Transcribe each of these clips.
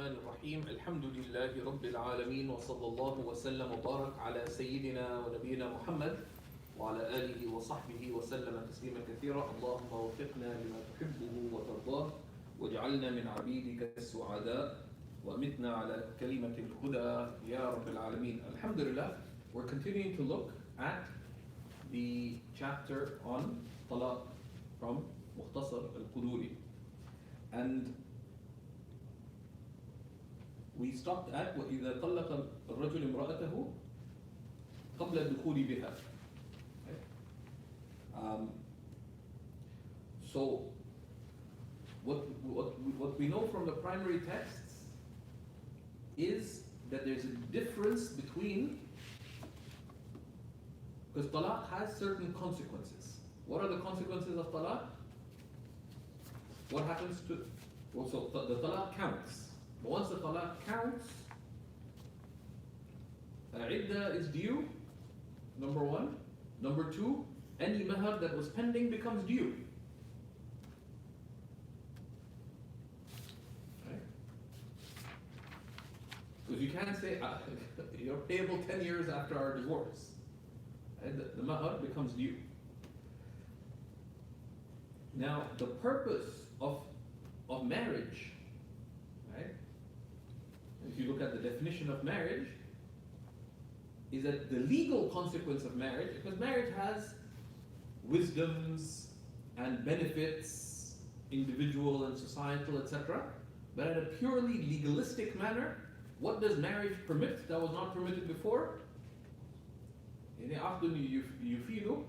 الرحمن الرحيم الحمد لله رب العالمين وصلى الله وسلم وبارك على سيدنا ونبينا محمد وعلى آله وصحبه وسلم تسليما كثيرا. اللهم وفقنا لما تحبه وترضاه واجعلنا من عبيدك السعداء وأمتنا على كلمة الهدى يا رب العالمين. Alhamdulillah, we're continuing to look at the chapter on talaq from Mukhtasar al-Quduri, and we stopped at وَإِذَا طَلَّقَ الرَّجُلُ امْرَأَتَهُ قَبْلَ الدُّخُولِ بِهَا. So what we know from the primary texts is that there's a difference between, because talaq has certain consequences. What are the consequences of talaq? What happens to, well, so the talaq counts. But once the talaq counts, iddah is due, number one. Number two, any mahar that was pending becomes due. Right? Because you can't say, you're payable 10 years after our divorce. Right? The mahar becomes due. Now, the purpose of marriage, right? If you look at the definition of marriage, is that the legal consequence of marriage, because marriage has wisdoms and benefits, individual and societal, etc. But in a purely legalistic manner, what does marriage permit that was not permitted before? يعني عقد يفيد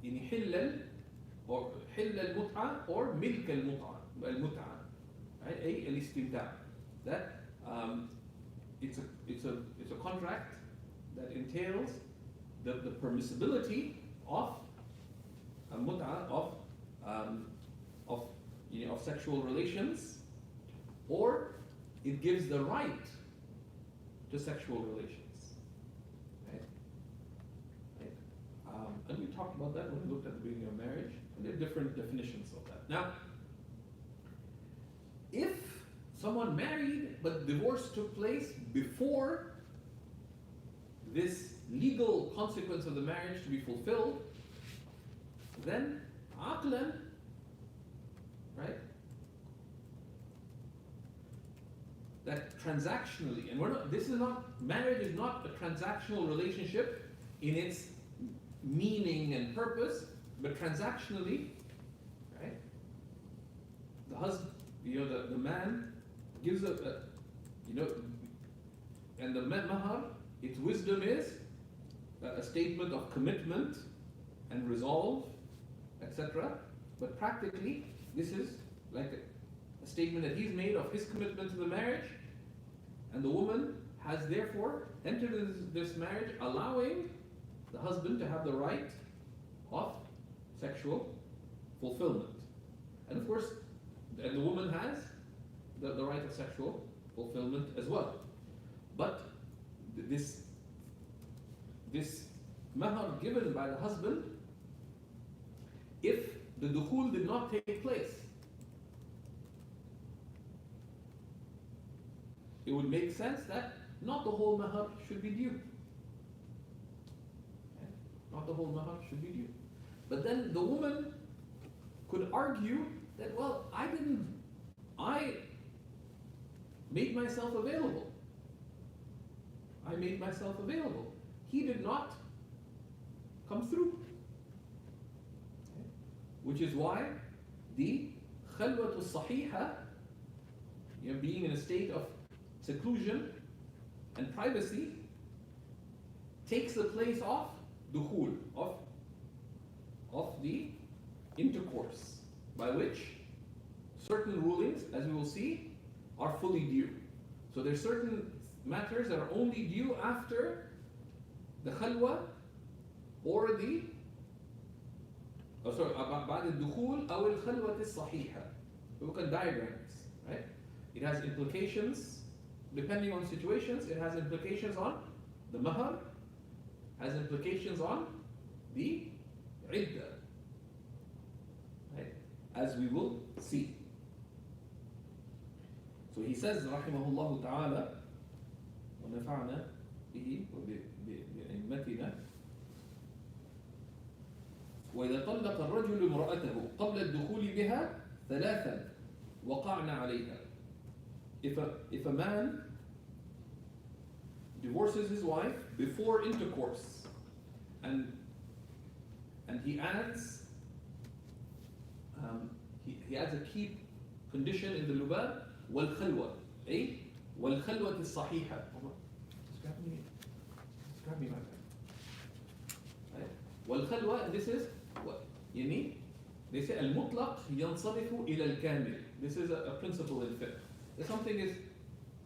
يعني حلل or حل المتعة or ملك المتعة, right? أي الاستمتاع. That it's a contract that entails the permissibility of mut'a, of sexual relations, or it gives the right to sexual relations. Right? And we talked about that when we looked at the beginning of marriage, and there are different definitions of that. Now, if someone married but divorce took place before this legal consequence of the marriage to be fulfilled, then aqlan, right, that transactionally, and marriage is not a transactional relationship in its meaning and purpose, but transactionally, right, the husband, the man gives and the mahar, its wisdom is a statement of commitment and resolve, etc. But practically, this is like a statement that he's made of his commitment to the marriage, and the woman has therefore entered into this marriage, allowing the husband to have the right of sexual fulfillment. And of course, and the woman has the right of sexual fulfillment as well. But this mahar given by the husband, if the dukhul did not take place, it would make sense that not the whole mahar should be due. Okay? Not the whole mahar should be due. But then the woman could argue that, well, I made myself available. He did not come through. Okay? Which is why the khalwatu sahiha, being in a state of seclusion and privacy, takes the place of dukhul, of the intercourse, by which certain rulings, as we will see, are fully due. So there's certain matters that are only due after the khalwa or the بعد الدخول أو الخلوة الصحيحة. We look at diagrams, right? It has implications depending on situations. It has implications on the mahar, has implications on the iddah, right? As we will see. So he says رحمه الله تعالى ونفعنا به وبأئمتنا وإذا طلق الرجل امرأته قبل الدخول بها ثلاثا وقعنا عليها. If a man divorces his wife before intercourse and he adds he adds a key condition in the lubab والخلوة أي والخلوة الصحيحة. Grab me my pen. والخلوة, this is what يعني they say المطلق ينصرف إلى الكامل. This is a principle in fiqh. If something is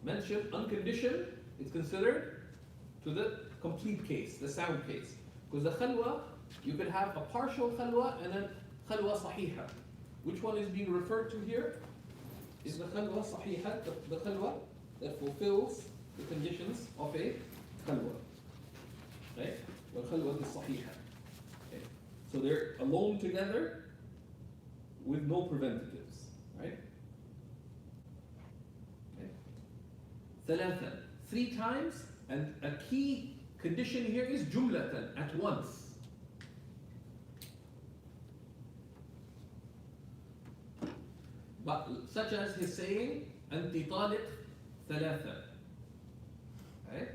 mentioned unconditioned, it's considered to the complete case, the sound case. Because the khalwa, you could have a partial khalwa and then khalwa sahiha. Which one is being referred to here? Is the khalwa sahiha, the khalwa that fulfills the conditions of a khalwa. Right? Well, khalwa is sahiha. Okay. So they're alone together with no preventatives. Right? ثلاثة, 3 times, and a key condition here is jumlatan, at once. But such as his saying, أنت طالق ثلاثة, right?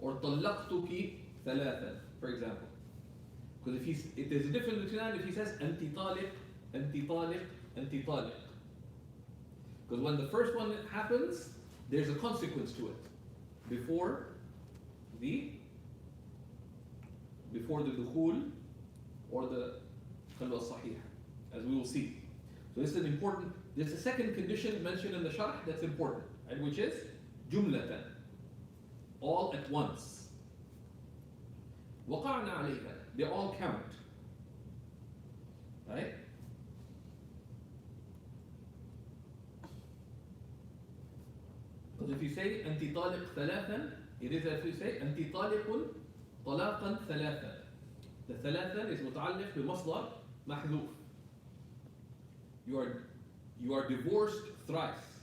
Or طلقتك ثلاثة, for example. Because if there's a difference between that if he says أنت طالق, أنت طالق, أنت طالق. Because when the first one happens, there's a consequence to it before the dukhul or the khalwa sahih, as we will see. So this is important. There's a second condition mentioned in the sharh that's important, right? Which is jumlatan, all at once. Waqa'na alayha, they all count, right? Because if you say أنت طالق ثلاثا, it is as you say أنت طالق طلاقا ثلاثا. The ثلاثا is متعلق بمصدر محذوف. You are divorced thrice.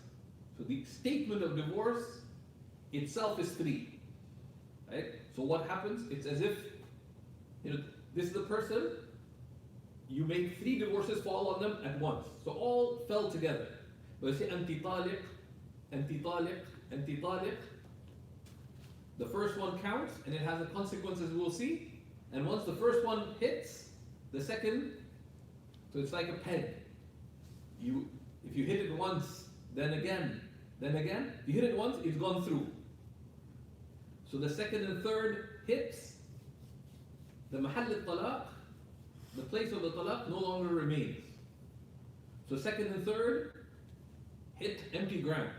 So the statement of divorce itself is 3. Right? So what happens? It's as if this is the person, you made 3 divorces fall on them at once. So all fell together. But you say أنت طالق, أنت طالق, أنت طالق. The first one counts and it has a consequence, as we'll see. And once the first one hits, the second, so it's like a peg. If you hit it once, then again, you hit it once, it's gone through. So the second and third hits, the mahall al-talaq, the place of the talaq no longer remains. So second and third hit empty ground.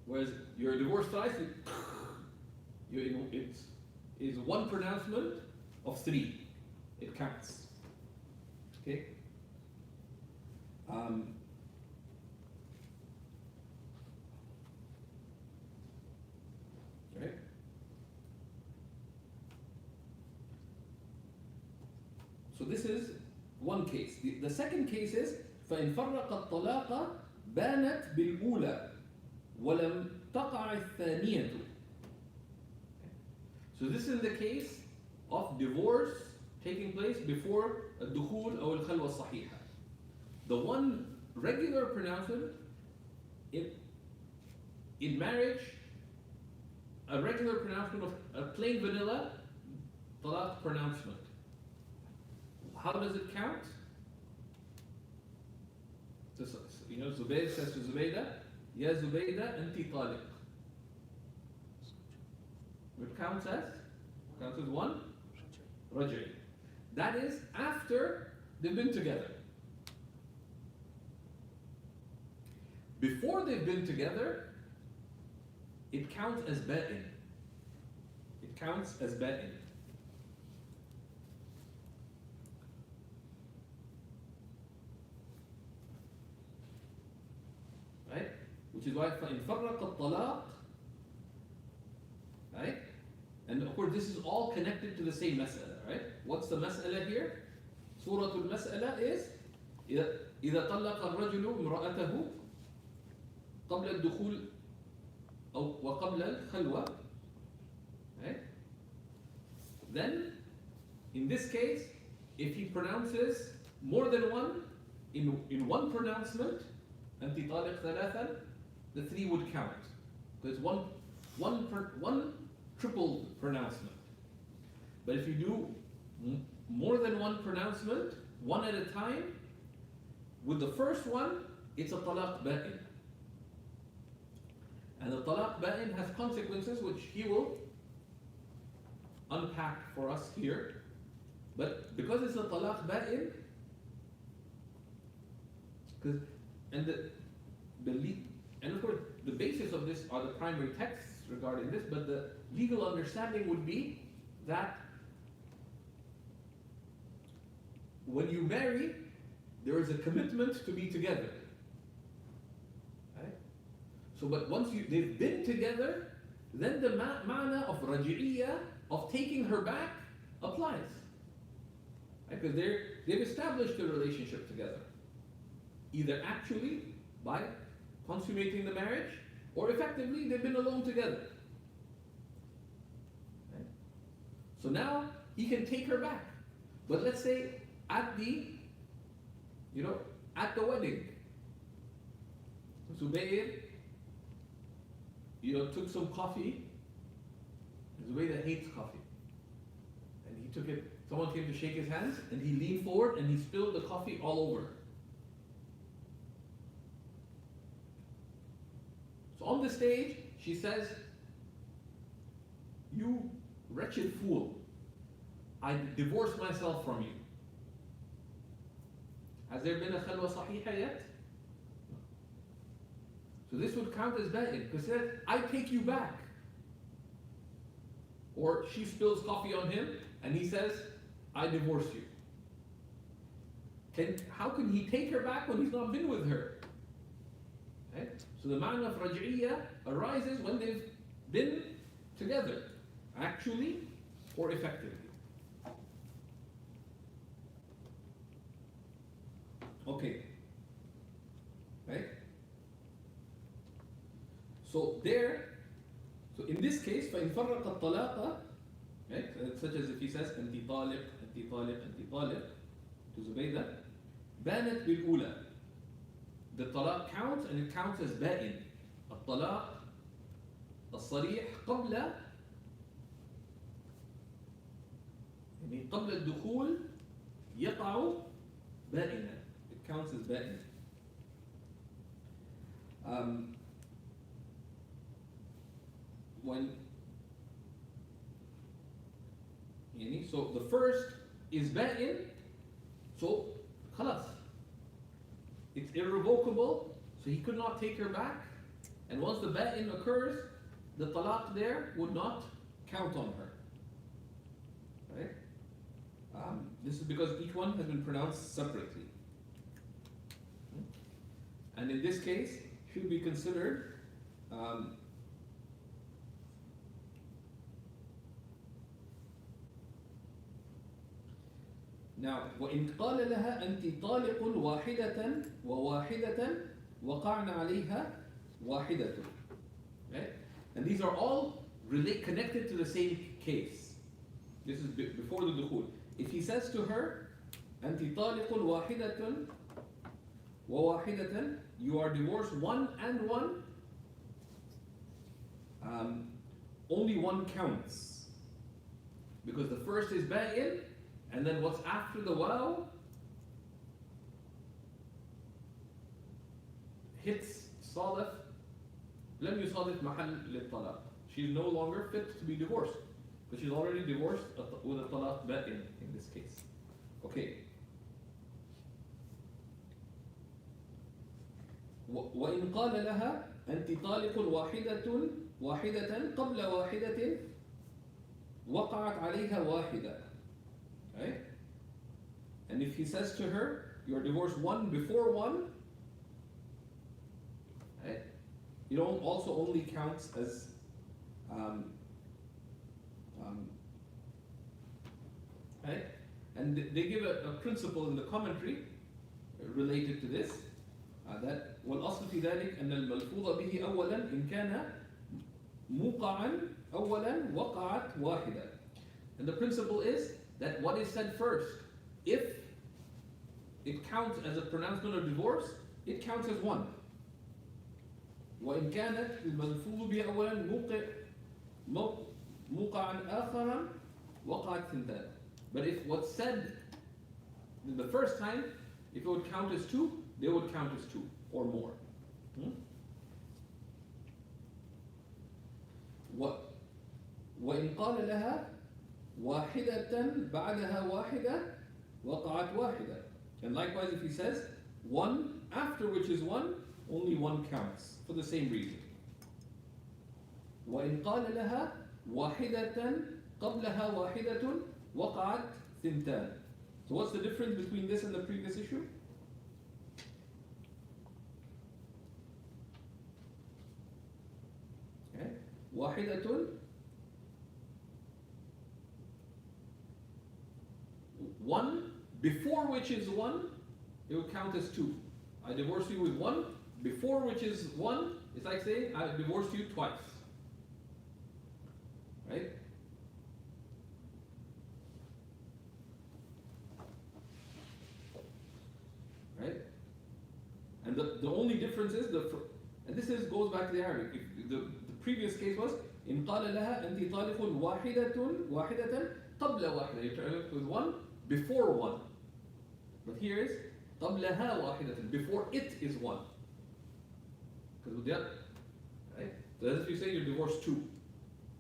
Whereas you're divorced twice, it's one pronouncement of 3. It counts. Okay? Right? So this is one case. The second case is فإن فرق الطلاق بانت بالأولى وَلَمْ تَقَعِ الثَّانِيَةُ. So this is the case of divorce taking place before الدخول أو الخلوة الصحيحة. The one regular pronouncement in marriage, a regular pronouncement of a plain vanilla talaq pronouncement. How does it count? Zubayr says to Zubaydah, Ya Zubaydah, anti taliq. It counts as one raj'i. That is after they've been together. Before they've been together, it counts as ba'in. It counts as ba'in. Right? Which is why فَإِنْ فَرَّقَ الطَّلَاقِ, right? And of course this is all connected to the same mas'ala, right? What's the mas'ala here? Suratul mas'ala is إِذَا طَلَّقَ الرَّجُلُ امْرَأَتَهُ قبل الدخول أو وقبل الخلوة. Right? Then, in this case, if he pronounces more than one in one pronouncement, أنت طالق ثلاثا, the three would count. Because one triple pronouncement. But if you do more than one pronouncement, one at a time, with the first one, it's a talaq ba'in. And the talaq ba'in has consequences which he will unpack for us here. But because it's a talaq ba'in, and of course the basis of this are the primary texts regarding this, but the legal understanding would be that when you marry, there is a commitment to be together. Right? So, but once they've been together, then the ma'na of raji'iyya, of taking her back, applies. Right? Because they've established a relationship together. Either actually by consummating the marriage, or effectively they've been alone together. Right? So now he can take her back. But let's say at the wedding, Zubayr, took some coffee. Zubayr hates coffee. And he took it, someone came to shake his hands, and he leaned forward and he spilled the coffee all over. So on the stage, she says, "You wretched fool, I divorced myself from you." Has there been a khalwa sahiha yet? So this would count as ba'in, because it says, "I take you back." Or she spills coffee on him, and he says, "I divorce you." How can he take her back when he's not been with her? Right? So the ma'na of raj'iyya arises when they've been together, actually or effectively. Okay. Right? So in this case, فإن فرق الطلاق, right? Such as if he says أنت طالق أنت طالق أنت طالق to Zubaydah, بانت بالأولى. The talaq counts, and it counts as ba'in. الطلاق الصريح قبل الدخول يقع بائنا. It counts as ba'in. So the first is ba'in, so خلاص. It's irrevocable, so he could not take her back. And once the ba'in occurs, the talaq there would not count on her. Right? This is because each one has been pronounced separately. And in this case, should be considered now, وإن قال لها أنت طالق واحدة وواحدة وقعنا عليها واحدة. Right? And these are all connected to the same case. This is before the dukhul. If he says to her, أنت طالق واحدة وواحدة, you are divorced one and one, only one counts. Because the first is ba'in, and then what's after the waw hits salaf, لم يصادف محل للطلاق. She's no longer fit to be divorced, because she's already divorced with a talaq ba'in in this case. Okay. وإن قال لها أنت طالق واحدة قبل واحدة وقعت عليها واحدة. Right? And if he says to her, you are divorced one before one, right? It also only counts as right? And they give a principle in the commentary related to this. that والأصل في ذلك أن الملفوظ به أولا إن كان موقعا أولا وقعت واحدة. And the principle is that what is said first, if it counts as a pronouncement of divorce, it counts as one. وإن كانت الملفوظ به أولا موقعا آخرا وقعت ثنتان. But if what's said the first time, if it would count as two, they would count as two or more. وإن قال لها واحدة بعدها واحدة وقعت واحدة. And likewise if he says one after which is one, only one counts for the same reason. وإن قال لها واحدة قبلها واحدة وقعت ثنتان. So what's the difference between this and the previous issue? Okay. واحدة, one before which is one, it will count as two. I divorced you with one before which is one. It's like saying I divorced you twice. Right? Right? And the only difference is and this goes back to the Arabic. The previous case was إن قال لها أنت طالق واحدة قبل واحدة. You turn it with one before one. But here is قبلها واحدة, before it is one. Because with the other, right? So as if you say you divorced two,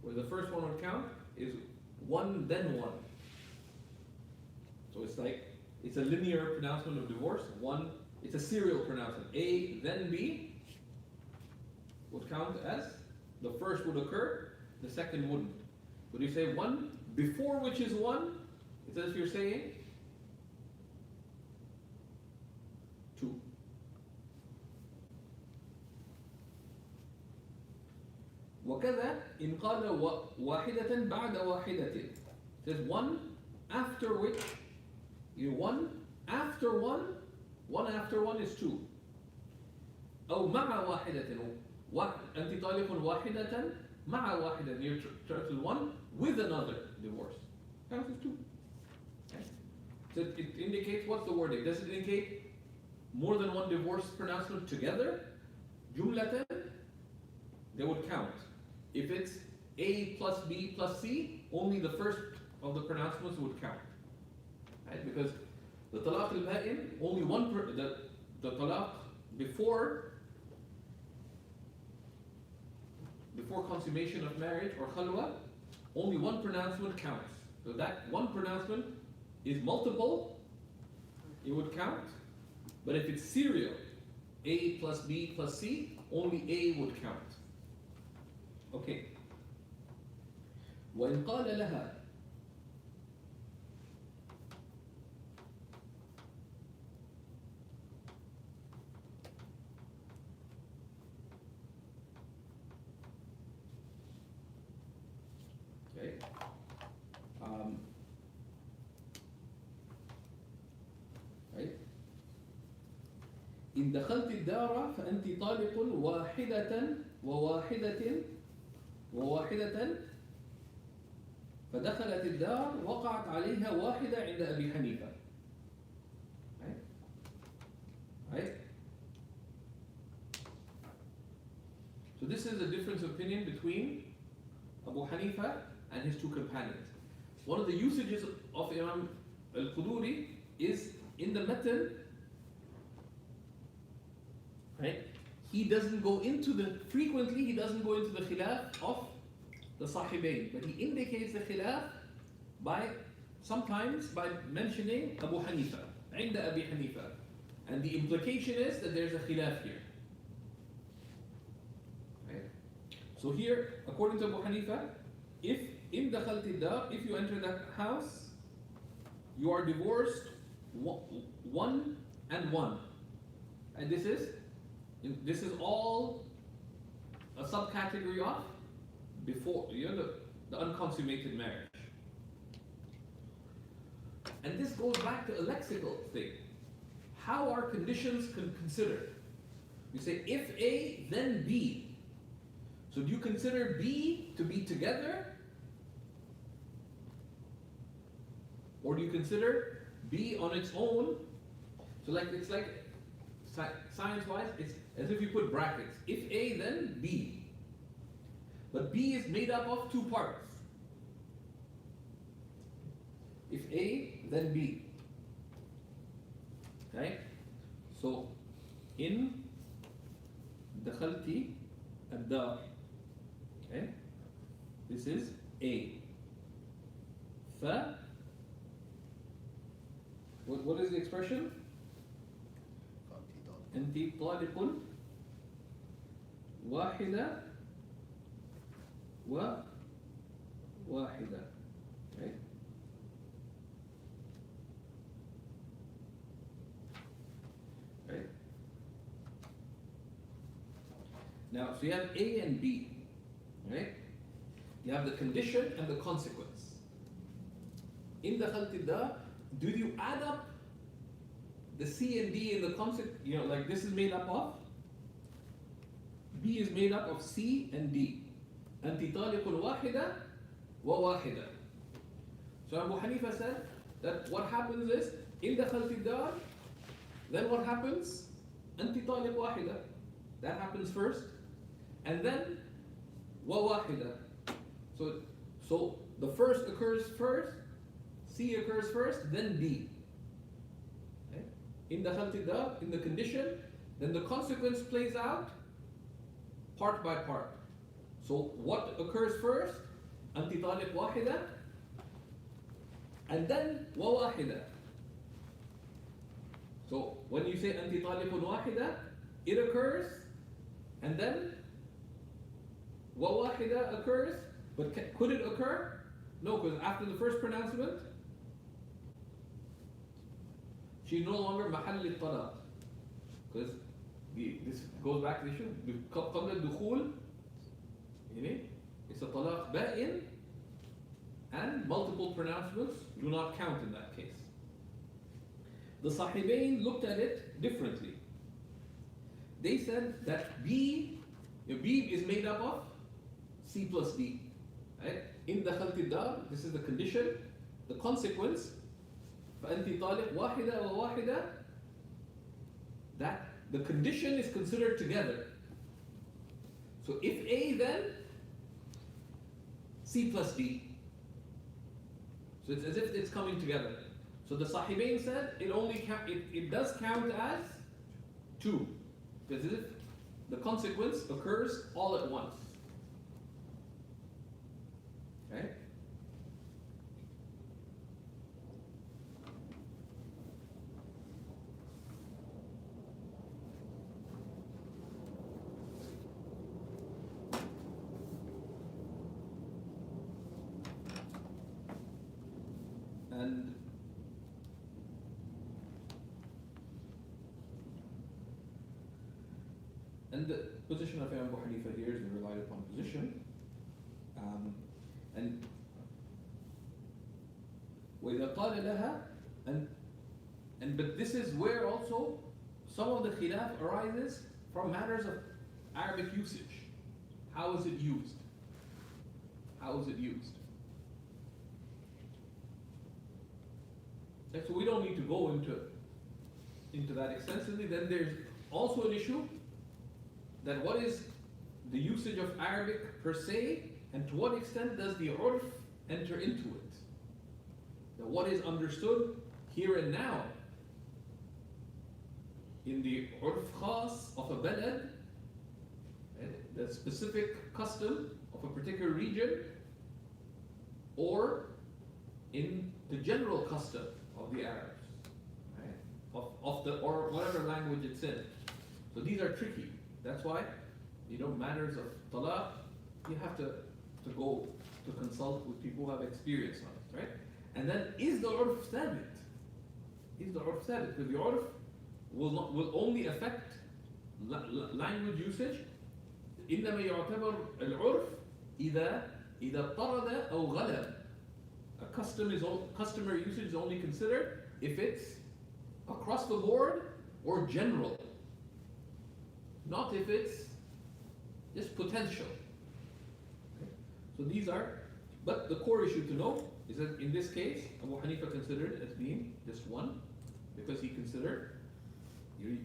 where the first one would count is one then one. So it's like it's a linear pronouncement of divorce. One, it's a serial pronouncement. A then B would count as the first would occur, the second wouldn't. When you say one before which is one, it's as if you're saying two. وكذا إن قال واحدة بعد واحدة. It says one after which, one after one is two. أو مع واحدة. أنت طالق واحدة مع واحدة. You turtle one with another divorce. Counts as two. Okay. So it indicates, what's the wording? Does it indicate more than one divorce pronouncement together? جملة, they would count. If it's A plus B plus C, only the first of the pronouncements would count. Right? Because the talaq al-ba'in, only one, the talaq before consummation of marriage or khalwa, only one pronouncement counts. So that one pronouncement is multiple, it would count. But if it's serial, A plus B plus C, only A would count. Okay. وإن قال لها okay. Right. إن دخلت الدار فأنت طالق واحدة وواحدة فدخلت الدار وقعت عليها واحدة عند أبي حنيفة. Right? So this is a difference of opinion between Abu Hanifa and his two companions. One of the usages of Imam al-Quduri is in the matan, right? He doesn't go into frequently he doesn't go into the khilaf of the sahibain, but he indicates the khilaf sometimes by mentioning Abu Hanifa, عند Abi Hanifa. And the implication is that there's a khilaf here. Right? So here, according to Abu Hanifa, if in dakhalti dar, if you enter that house, you are divorced one and one. And this is all a subcategory of before the unconsummated marriage. And this goes back to a lexical thing. How are conditions considered? You say if A, then B. So do you consider B to be together? Or do you consider B on its own? So like it's like science-wise, it's as if you put brackets. If A, then B. But B is made up of two parts. If A, then B. Okay? So in دخلتي الدار. Okay? This is A. What is the expression? أنت طالق واحدة وواحدة. Okay? Right? Now, so you have A and B, right? You have the condition and the consequence. In the khaltidda, do you add up the C and D in the consequence? You know, like this is made up of? B is made up of C and D. أنت طالق واحدة وواحدة. So Abu Hanifa said that what happens is, in the khaltidda, then what happens? أنت طالق واحدة. That happens first. And then وواحدة. So the first occurs first, C occurs first, then D. Okay? In the khaltidda, in the condition, then the consequence plays out part by part. So what occurs first? أنت طالق واحدة. And then وواحدة. So when you say أنت طالق واحدة, it occurs, and then وواحدة occurs, but could it occur? No, because after the first pronouncement, she's no longer محل الطلاق. Because this goes back to the issue. قبل الدخول, it's a طلاق بائن, and multiple pronouncements do not count in that case. The Sahibain looked at it differently. They said that B is made up of C plus D. Right? In the khaltidda, this is the condition. The consequence, فأنت طالق واحدة وواحدة, that the condition is considered together. So if A, then C plus D. So it's as if it's coming together. So the Sahibain said it does count as two, because if the consequence occurs all at once. Okay? And the position of Imam Abu Hanifa here is a relied upon position. And وإذا قال لها, but this is where also some of the khilaf arises from matters of Arabic usage. How is it used? How is it used? So we don't need to go into that extensively. Then there's also an issue that what is the usage of Arabic per se, and to what extent does the urf enter into it? Now, what is understood here and now in the urf khas of a balad, the specific custom of a particular region, or in the general custom of the Arabs, right? of the, or whatever language it's in. So these are tricky. That's why, matters of talaq, you have to go to consult with people who have experience on it, right? And then, is the urf thabit? Is the urf thabit? Because the urf will only affect language usage. إنما يعتبر العرف إذا اضطرد أو غلب. A customer usage is only considered if it's across the board or general. not if it's just potential. Okay? So these are, but the core issue to know is that in this case, Abu Hanifa considered it as being just one, because he considered the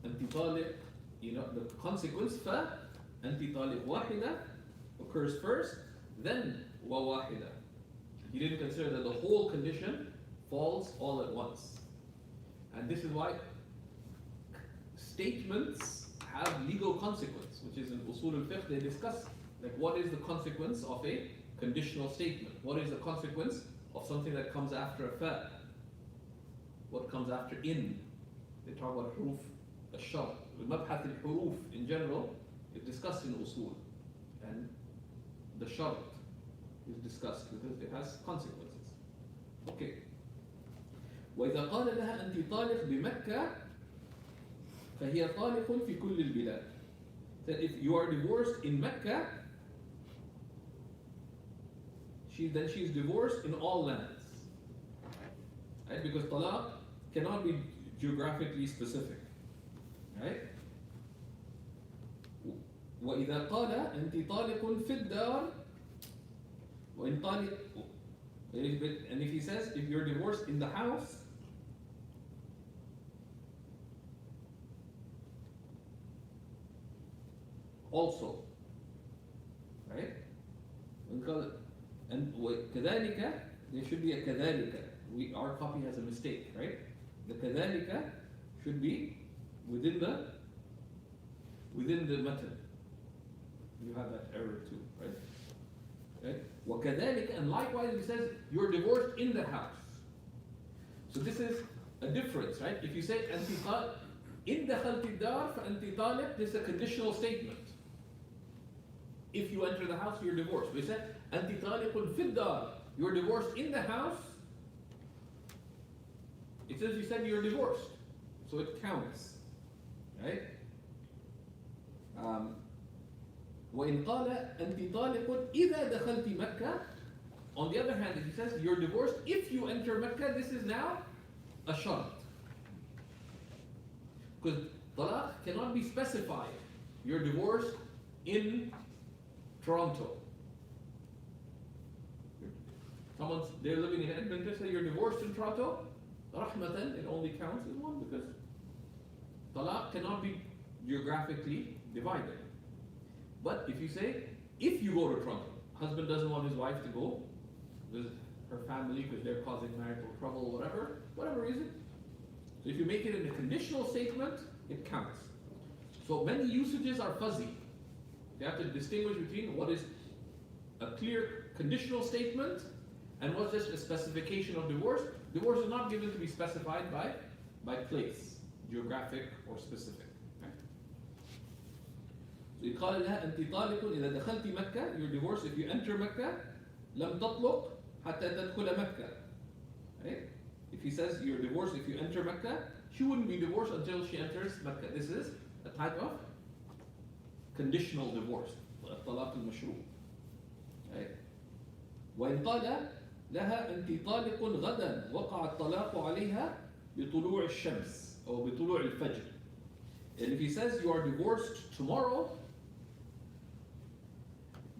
anti-talib, the consequence fa anti-talib wahida occurs first, then wa wahida. He didn't consider that the whole condition falls all at once. And this is why statements have legal consequence, which is in Usul al-Fiqh they discuss, like what is the consequence of a conditional statement? What is the consequence of something that comes after a fa? What comes after in? They talk about huruf al-shart. Mabhath al-huruf in general is discussed in Usul, and the shart is discussed because it has consequences. Okay. وإذا قال لها أنت طالق بمكة فهي طالق في كل البلاد. That if you are divorced in Mecca, then she is divorced in all lands. Right? Because talaq cannot be geographically specific. Right? وإذا قال أنت طالق في الدار وإن طالق, and if he says if you're divorced in the house, also, right? And كذلك, there should be a كذلك. Our copy has a mistake, right? The كذلك should be within the matan. You have that error too, right? Right? وكذلك, and likewise he says you're divorced in the house. So this is a difference, right? If you say أنت إن دخلت الدار فأنت طالق, this is a conditional statement. If you enter the house, you're divorced. We said أنت طالق في الدار, you're divorced in the house. It says you said you're divorced, so it counts, right? وإن قال أنت طالق إذا دخلت مكة. On the other hand, if he says you're divorced if you enter Mecca, this is now a shart. Because talaq cannot be specified. You're divorced in Toronto. They're living in Edmonton, say you're divorced in Toronto. Rahmatan, it only counts as one because talaq cannot be geographically divided. But if you say, if you go to Toronto, husband doesn't want his wife to go visit her family because they're causing marital trouble, whatever reason. So if you make it in a conditional statement, it counts. So many usages are fuzzy. You have to distinguish between what is a clear conditional statement and what's just a specification of divorce. Divorce is not given to be specified by place, geographic or specific. So يقال لها أنت طالق إذا دخلت مكة, you're divorced if you enter Mecca. لم تطلق حتى تدخل مكة. Right? If he says you're divorced if you enter Mecca, she wouldn't be divorced until she enters Mecca. This is a type of conditional divorce, الطلاق المشروع. Right? وإن قال لها أنت طالق غدا وقع الطلاق عليها بطلوع الشمس أو بطلوع الفجر. And if he says you are divorced tomorrow,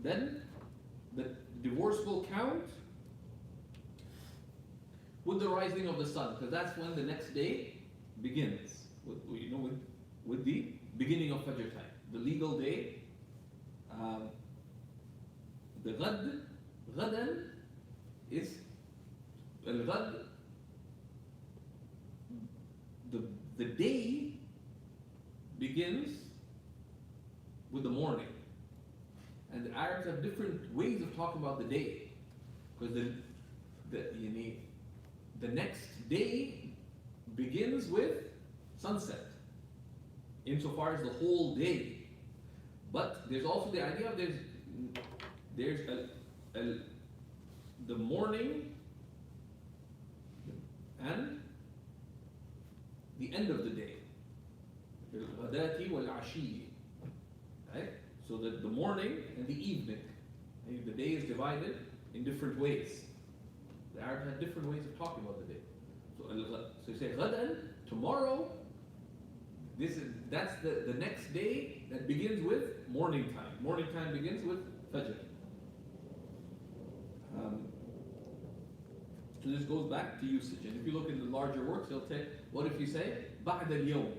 then the divorce will count with the rising of the sun, because that's when the next day begins, with the beginning of Fajr time. The legal day, the ghad, ghadan is al-ghad, the day begins with the morning. And the Arabs have different ways of talking about the day, because the next day begins with sunset, insofar as the whole day. But there's also the idea of there's the morning and the end of the day. الغداة والعشي. Right? So the morning and the evening. The day is divided in different ways. The Arabs have different ways of talking about the day. So you say غدا, tomorrow, That's the next day that begins with morning time. Morning time begins with Fajr. So this goes back to usage. And if you look in the larger works, they'll say, what if you say بعد اليوم?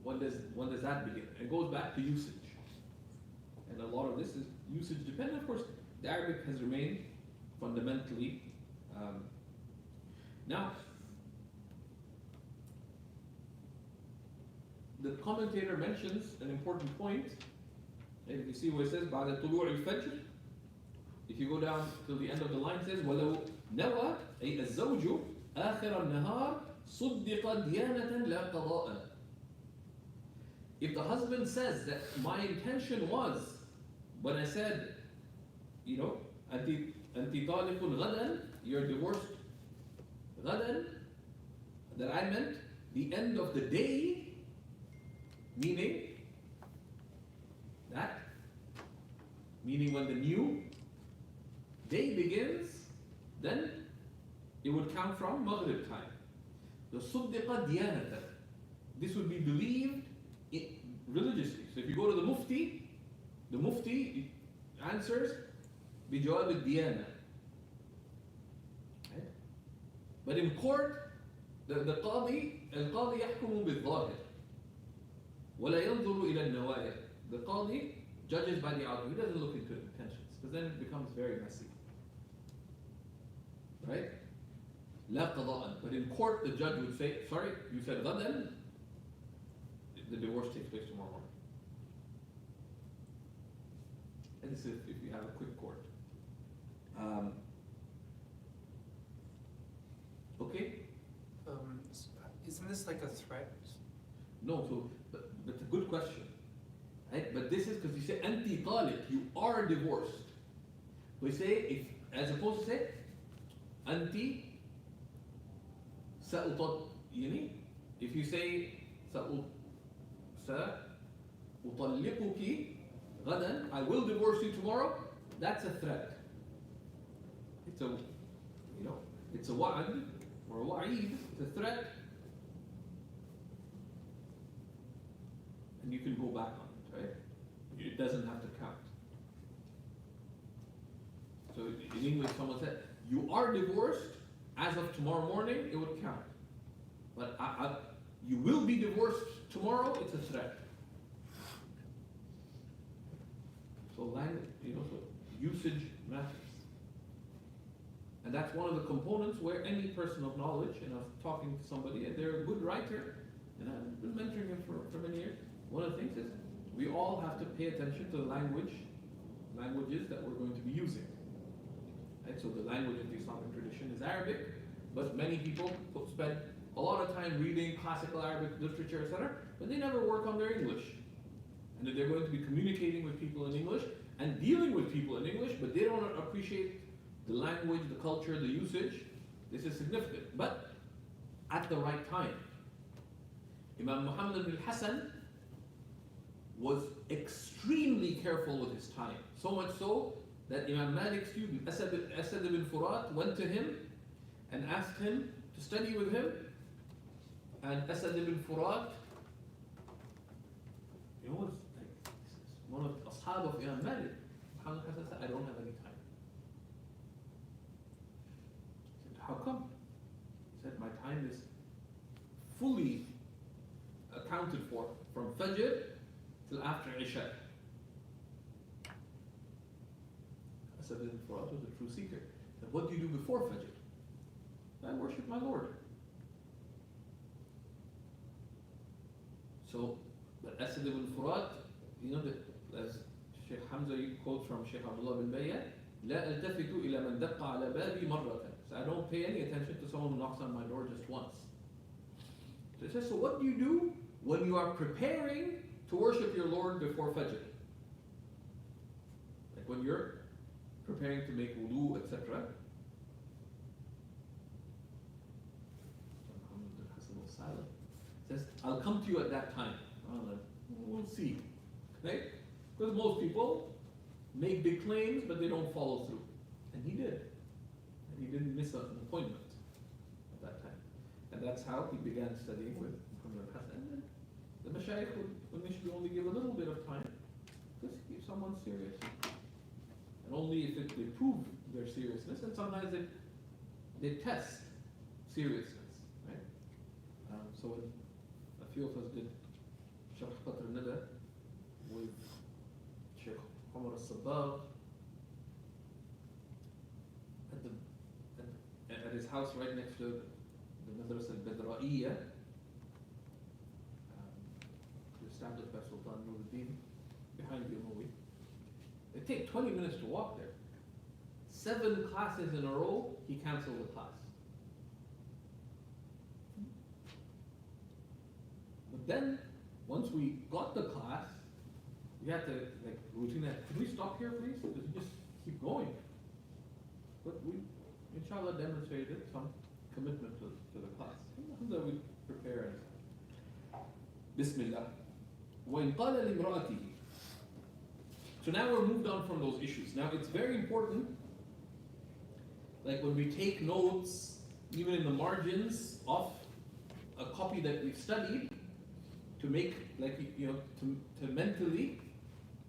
When does that begin? It goes back to usage. And a lot of this is usage dependent. Of course, the Arabic has remained fundamentally. Now, the commentator mentions an important point. And if you see where it says بعد طلوع الفجر, if you go down till the end of the line, it says ولو نوى أي الزوج آخر النهار صدق ديانة لا قضاء. If the husband says that my intention was, when I said, أنت طالق غدا, you're divorced غدا, that I meant the end of the day, meaning when the new day begins, then it would count from Maghrib time. The صدق ديانة. This would be believed religiously. So if you go to the Mufti answers بجواب الديانة. Okay? But in court, the القاضي يحكم بالظاهر ولا ينظر إلى النوايا. The Qadi judges by the outcome. He doesn't look into intentions, because then it becomes very messy. Right? لا قضاء. But in court, the judge would say, sorry, you said غدا, the divorce takes place tomorrow morning. And this is if you have a quick court. Okay? Isn't this like a threat? No, but it's a good question. Right? But this is because you say أنت طالق, you are divorced. We say, as opposed to say أنت سأطلقك, if you say سأطلقك غدا, I will divorce you tomorrow, that's a threat. It's a, it's a wa'ad or a wa'id, it's a threat. And you can go back on it, right? It doesn't have to count. So in English, someone said, you are divorced, as of tomorrow morning, it would count. But you will be divorced tomorrow, it's a threat. So language, so usage matters. And that's one of the components where any person of knowledge, and I was talking to somebody, and they're a good writer, and I've been mentoring him for many years. One of the things is we all have to pay attention to the languages that we're going to be using. Right? So the language of the Islamic tradition is Arabic, but many people spend a lot of time reading classical Arabic literature, etc., but they never work on their English. And they're going to be communicating with people in English and dealing with people in English, but they don't appreciate the language, the culture, the usage. This is significant, but at the right time. Imam Muhammad ibn al-Hasan was extremely careful with his time. So much so that Imam Malik's student, Asad ibn Furat, went to him and asked him to study with him. And Asad ibn Furat, was like one of the ashab of Imam Malik. Muhammad Hasan said, I don't have any time. He said, how come? He said, my time is fully accounted for from Fajr till after Isha. Asad ibn Furat was a true seeker. He said, what do you do before Fajr? I worship my Lord. So, but Asad ibn Furat, as Shaykh Hamza quotes from Shaykh Abdullah bin Bayyah, لا ألتفت إلى من دق على بابي مرة. So I don't pay any attention to someone who knocks on my door just once. So it says, so what do you do when you are preparing to worship your Lord before Fajr? Like when you're preparing to make wudu, etc. Muhammad Hasan was silent. Says, I'll come to you at that time. We'll see. Right? Because most people make big claims, but they don't follow through. And he did. And he didn't miss an appointment at that time. And that's how he began studying with Muhammad Hasan. And The mashayikh would initially only give a little bit of time, just if someone's serious. And only if they prove their seriousness, and sometimes they test seriousness, right? So when a few of us did Sharh Qatr Nada with Shaykh Umar al-Sabagh at his house right next to the Madrasa al-Badra'iyya, established by Sultan Nuruddin, behind the Umayyad. It takes 20 minutes to walk there. 7 classes in a row, he canceled the class. But then, once we got the class, we had to routine that. Can we stop here, please? Because we just keep going. But we, inshallah, demonstrated some commitment to the class. That we prepare and Bismillah. وَإِنْ قَالَ لِامْرَأَتِهِ. So now we're moved on from those issues. Now it's very important, like when we take notes, even in the margins of a copy that we've studied, to make, to mentally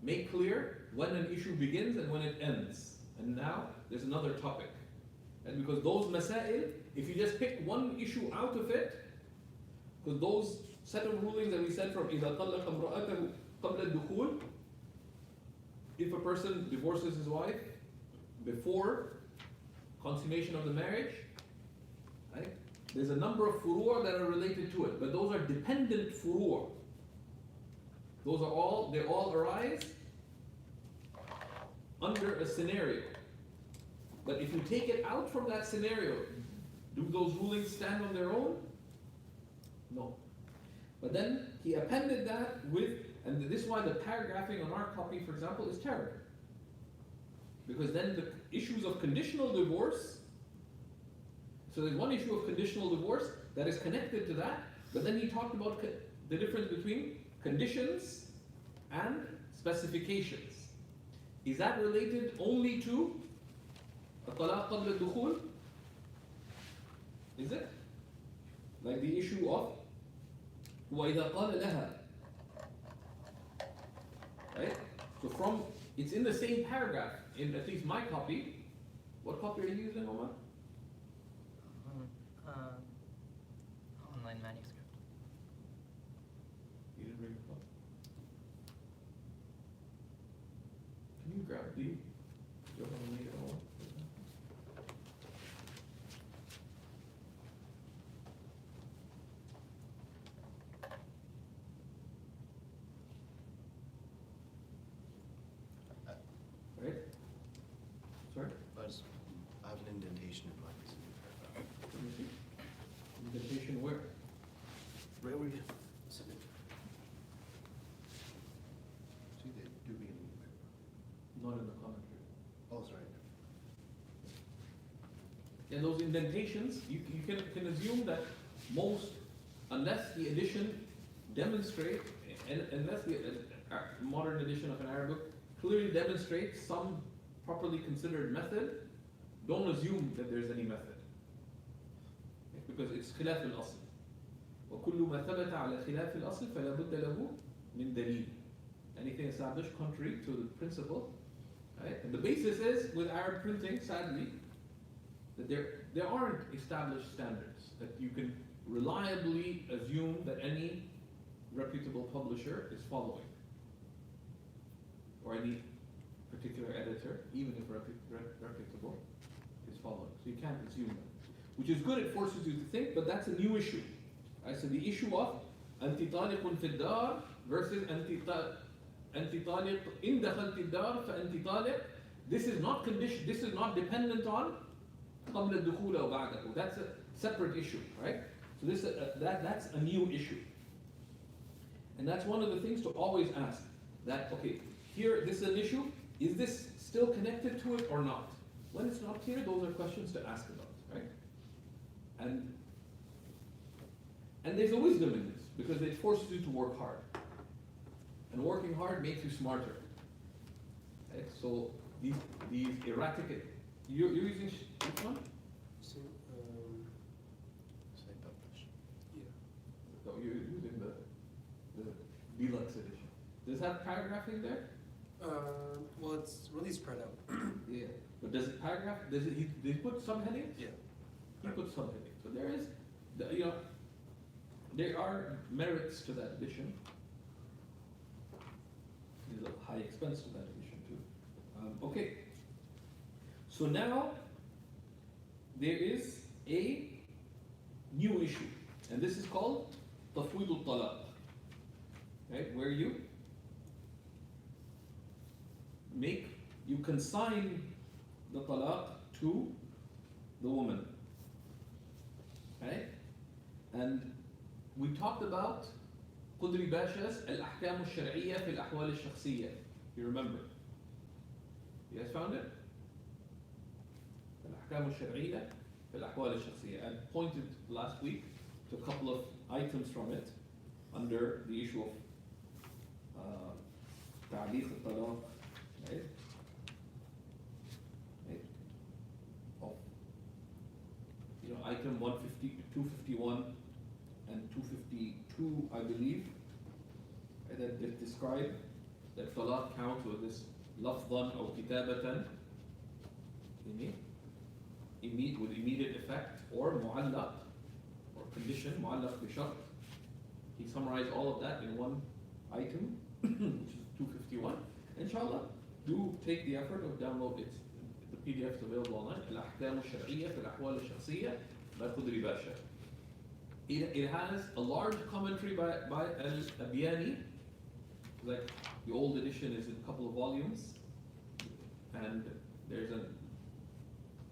make clear when an issue begins and when it ends. And now there's another topic. And because those masail, if you just pick one issue out of it, because those set of rulings that we said from إِذَا طَلَّقَ امْرَأَتَهُ قَبْلَ الدُّخُولِ, if a person divorces his wife before consummation of the marriage, right, there's a number of furu' that are related to it, but those are dependent furu'. They all arise under a scenario. But if you take it out from that scenario, do those rulings stand on their own? No. But then he appended that with, and this is why the paragraphing on our copy, for example, is terrible. Because then the issues of conditional divorce, so there's one issue of conditional divorce that is connected to that, but then he talked about the difference between conditions and specifications. Is that related only to الطلاق قبل الدخول? Is it? Like the issue of وَإِذَا قَالَ لَهَا. Right? So it's in the same paragraph, in at least my copy. What copy are you using, Omar? Online manuscript. You didn't bring a copy. Can you grab the? Do you want to make it all? Right? Sorry? I have an indentation in my piece. Let me see. Indentation where? Right where you submit. See, they do be in. Not in the commentary. Oh, sorry. And those indentations, you can assume that most, unless the edition demonstrate, unless the modern edition of an Arabic book clearly demonstrates some properly considered method, don't assume that there's any method. Because it's خلاف الأصل. وكل ما ثبت على خلاف الأصل فلا بد له من دليل. Anything established contrary to the principle, right? And the basis is with Arab printing, sadly, that there aren't established standards that you can reliably assume that any reputable publisher is following, or any particular editor, even if reputable, is following. So you can't assume that. Which is good, it forces you to think, but that's a new issue. Right? So the issue of أنت طالق في الدار versus أنت طالق إن دخلت الدار فأنت طالق. This is not condition. This is not dependent on قبل الدخول أو بعده. That's a separate issue, right? So this that's a new issue, and that's one of the things to always ask. That okay, here this is an issue. Is this still connected to it or not? When it's not clear, those are questions to ask about, right? And there's a wisdom in this because it forces you to work hard, and working hard makes you smarter. Right? So these erratic. You're using which one? So, Say publish. yeah. No, you're using the deluxe edition. Does it have paragraphing there? Well, it's really spread out. Yeah. But does it paragraph? Does it? They put subheadings? Yeah. He put subheadings. So there is, there are merits to that edition. There's a high expense to that edition too. Okay. So now there is a new issue, and this is called tafwid al-talaq, right? Where you consign the talaq to the woman, right? And we talked about Quduri Basha's al-ahkam al-shar'iyya fi al-ahwal al-shakhsiyya. You remember? You guys found it? Al-ahkam al-shar'iyya fi al-ahwal al-shakhsiyya. I pointed last week to a couple of items from it under the issue of ta'liq al-talaq, right? Item 150, 251 and 252, I believe, that describe that talaq counts with this lafdhan or kitabatan, with immediate effect, or mu'allaq, or condition, mu'allaq bi shart. He summarized all of that in one item, which is 251. Inshallah, do take the effort of download it. The PDF is available online. Al-ahkam al-shar'iyya fi al-ahwal al-shakhsiyya by Quduri Basha. It has a large commentary by Al-Abyani. Like the old edition is in a couple of volumes, and there's a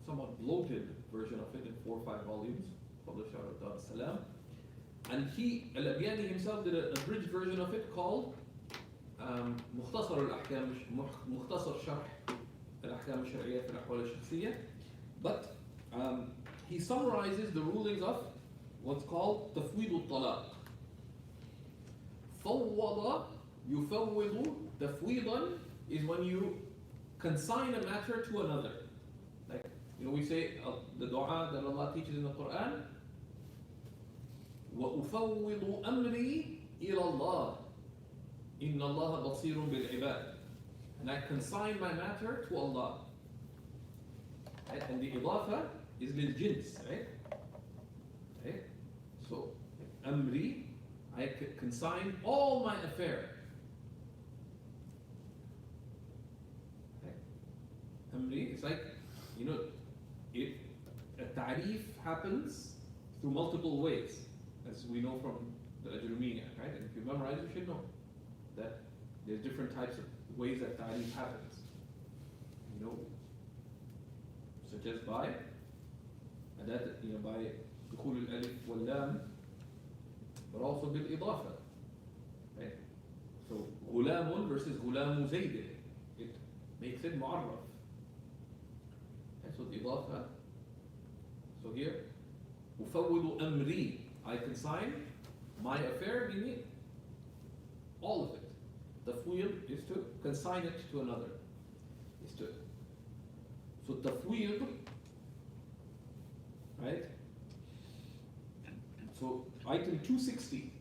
somewhat bloated version of it in 4 or 5 volumes, published out of Dar es Salaam. And Al-Abyani himself did a abridged version of it called Mukhtasar al-ahkam, Mukhtasar sharh al-ahkam al-shar'iyya fi al-ahwal al-shakhsiyya. But he summarizes the rulings of what's called tafwid al-talaq. Fawwada yufawwidu tafwidan is when you consign a matter to another. Like, we say the dua that Allah teaches in the Quran, وَأُفَوِّضُ أَمْرِي إِلَى اللَّهِ إِنَّ اللَّهَ بَصِيرٌ بِالْعِبَادِ. And I consign my matter to Allah. Right? And the idafa is lil-jins, right? Okay? So, amri, I consign all my affair. Okay? Amri, it's like, if a ta'rif happens through multiple ways, as we know from the Ajrumiyya, right? And if you memorize, you should know that there's different types of ways that ta'rif happens. Such as by by دخول الألف واللام, but also بالإضافة, right? So غلام versus غلام زيد, it makes it معرف. And so the إضافة. So here, أفوض أمري, I consign my affair, meaning all of it. Tafwid is to consign it to another. So tafwid, right? So item 260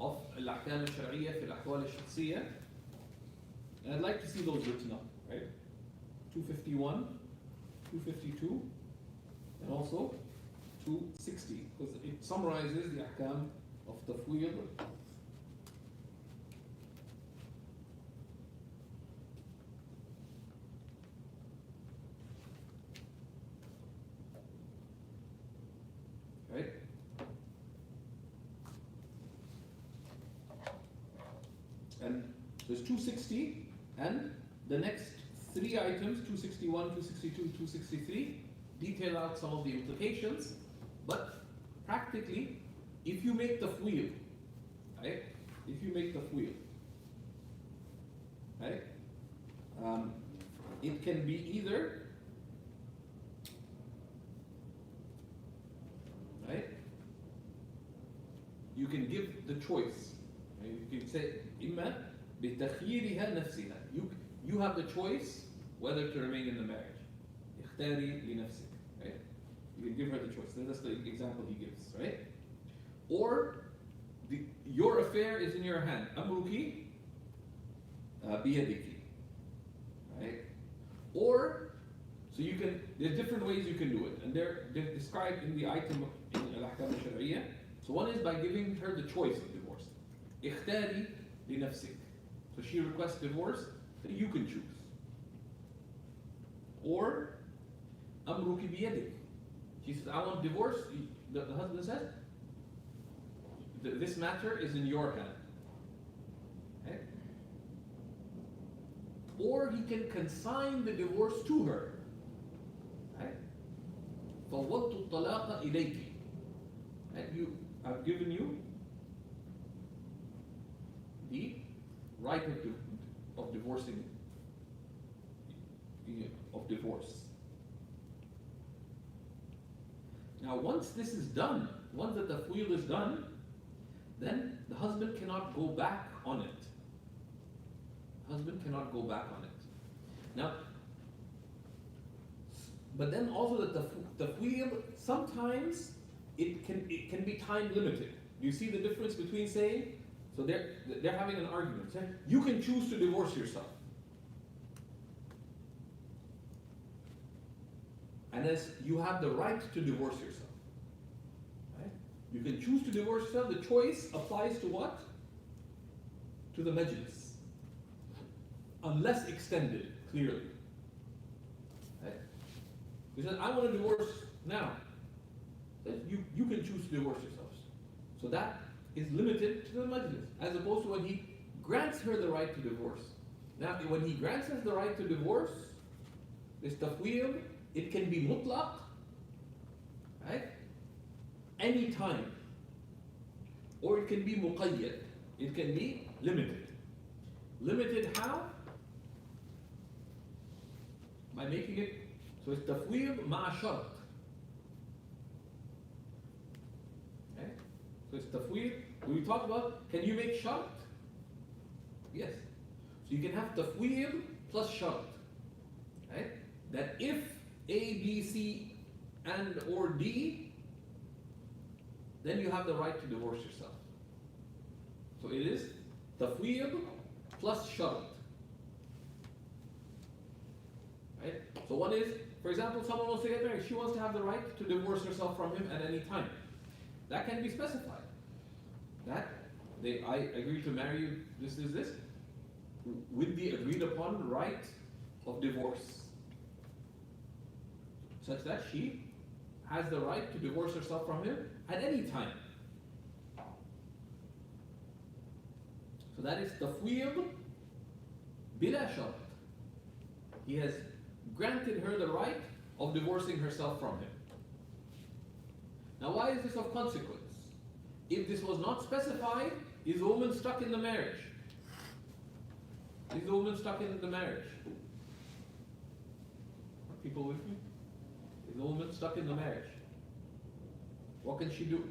of al-ahkam al-shar'iyya fi al-ahwal al-shakhsiyya, and I'd like to see those written up, right? 251, 252, and also 260, because it summarizes the ahkam of tafwid. Right? And there's 260, and the next 3 items, 261, 262, 263, detail out some of the implications. But practically, if you make tafwid, right? If you make tafwid, right? It can be either, right? You can give the choice. Right? You can say, إما بتخييرها نفسها. You have the choice whether to remain in the marriage. اختاري لنفسك. Right? You can give her the choice. That's the example he gives, right? Or your affair is in your hand. Amruki biyadiki. Right? Or, so you can, there's different ways you can do it. And they're described in the item in Al-Ahkam al-Shar'iyya. So one is by giving her the choice of divorce. Ikhtari li nafsik. So she requests divorce, that you can choose. Or, amruki biyadik. She says, I want divorce. The husband says, this matter is in your hand. Okay? Or he can consign the divorce to her. Right? فَوَّضْتُ الطَّلَاقَ إِلَيْكِ. And I've given you the right of divorcing, of divorce. Now once this is done, once the tafweel is done, then the husband cannot go back on it. Husband cannot go back on it. Now, but then also the tafweel, sometimes it can be time limited. Do you see the difference between saying, so they're having an argument, saying, you can choose to divorce yourself. And as you have the right to divorce yourself. Right? You can choose to divorce yourself. The choice applies to what? To the majlis. Unless extended, clearly. Right? He says, I want to divorce now. You can choose to divorce yourselves. So that is limited to the majlis, as opposed to when he grants her the right to divorce. Now, when he grants us the right to divorce, this tafweel, it can be mutlaq, right? Any time. Or it can be muqayyad. It can be limited. Limited how? By making it, so it's tafweel ma'a shart. Okay? So it's tafweel. When we talk about, can you make shart? Yes. So you can have tafweel plus shart. Right? That if A, B, C, and or D, then you have the right to divorce yourself. So it is tafweel plus shart. Right? So one is, for example, someone wants to get married. She wants to have the right to divorce herself from him at any time. That can be specified. That I agree to marry you, this is this, with the agreed upon right of divorce. Such that she has the right to divorce herself from him at any time. So that is tafweel bila shart. He has granted her the right of divorcing herself from him. Now why is this of consequence? If this was not specified, is the woman stuck in the marriage? Is the woman stuck in the marriage? Are people with me? Is the woman stuck in the marriage? What can she do?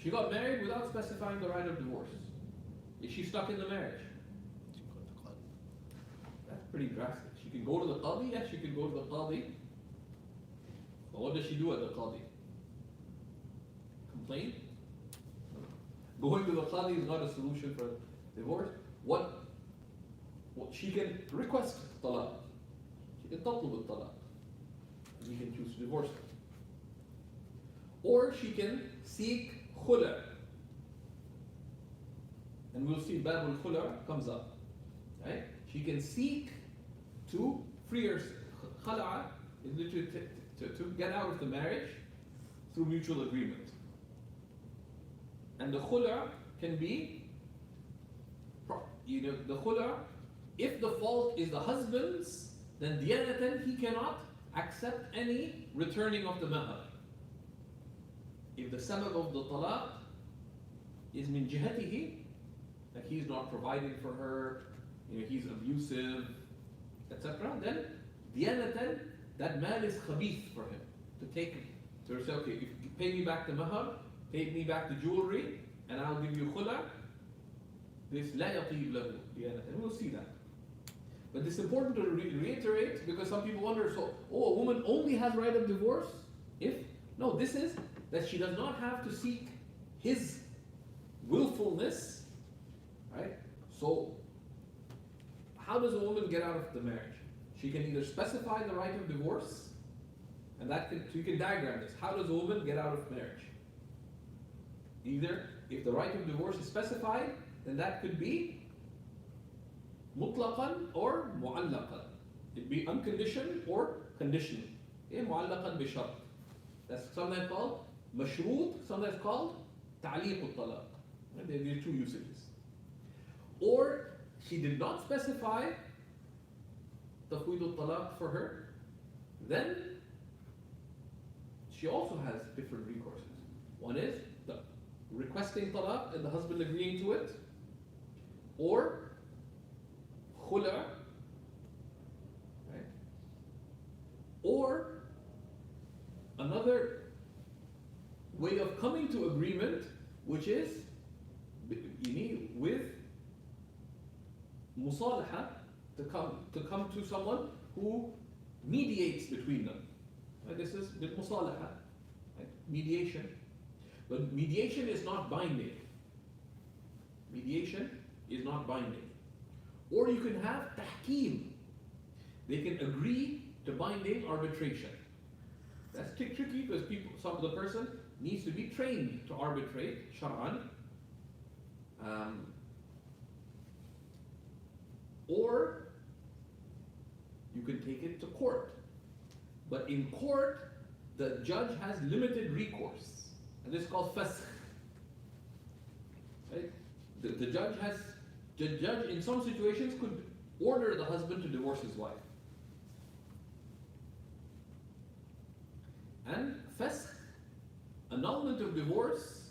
She got married without specifying the right of divorce. Is she stuck in the marriage? She can go to the club. That's pretty drastic. She can go to the qadi. Yes, she can go to the qadi. But what does she do at the qadi? Complain? Going to the qadi is not a solution for divorce. What she can request talaq. She can tatlub al-talaq. And he can choose to divorce her. Or she can seek khula. And we'll see bab al-khula comes up. Right? She can seek to free herself. Khala'a is literally to get out of the marriage through mutual agreement. And the khula can be, the khula, if the fault is the husband's, then diyanatan, he cannot accept any returning of the mahar. If the sabab of the talaq is min jihatihi, like he's not providing for her, he's abusive, etc., then diyanatan, that mal is khabith for him to take it. To say, okay, if you pay me back the mahar, pay me back the jewelry, and I'll give you khula. This la yatib lahu diyanatan. We'll see that. But it's important to reiterate, because some people wonder, so, a woman only has right of divorce if No, this is that she does not have to seek his willfulness, right? So, how does a woman get out of the marriage? She can either specify the right of divorce, and that can, so you can diagram this. How does a woman get out of marriage? Either, if the right of divorce is specified, then that could be mutlaqan or mu'allaqan. It'd be unconditioned or conditional. Mu'allaqan bi shart. That's sometimes called mashroot, sometimes called ta'liq al-talaq. There are two usages. Or she did not specify tafweed al-talaq for her, then she also has different recourses. One is the requesting talaq and the husband agreeing to it, or khula, right? Or another way of coming to agreement, which is with musalaha, to come to someone who mediates between them. Right? This is bil musalaha, right? Mediation. But mediation is not binding. Mediation is not binding. Or you can have tahkeem. They can agree to binding arbitration. That's tricky because the person needs to be trained to arbitrate shar'an. Or you can take it to court. But in court, the judge has limited recourse. And this is called fasakh. Right? The judge in some situations could order the husband to divorce his wife. And fasakh, annulment of divorce,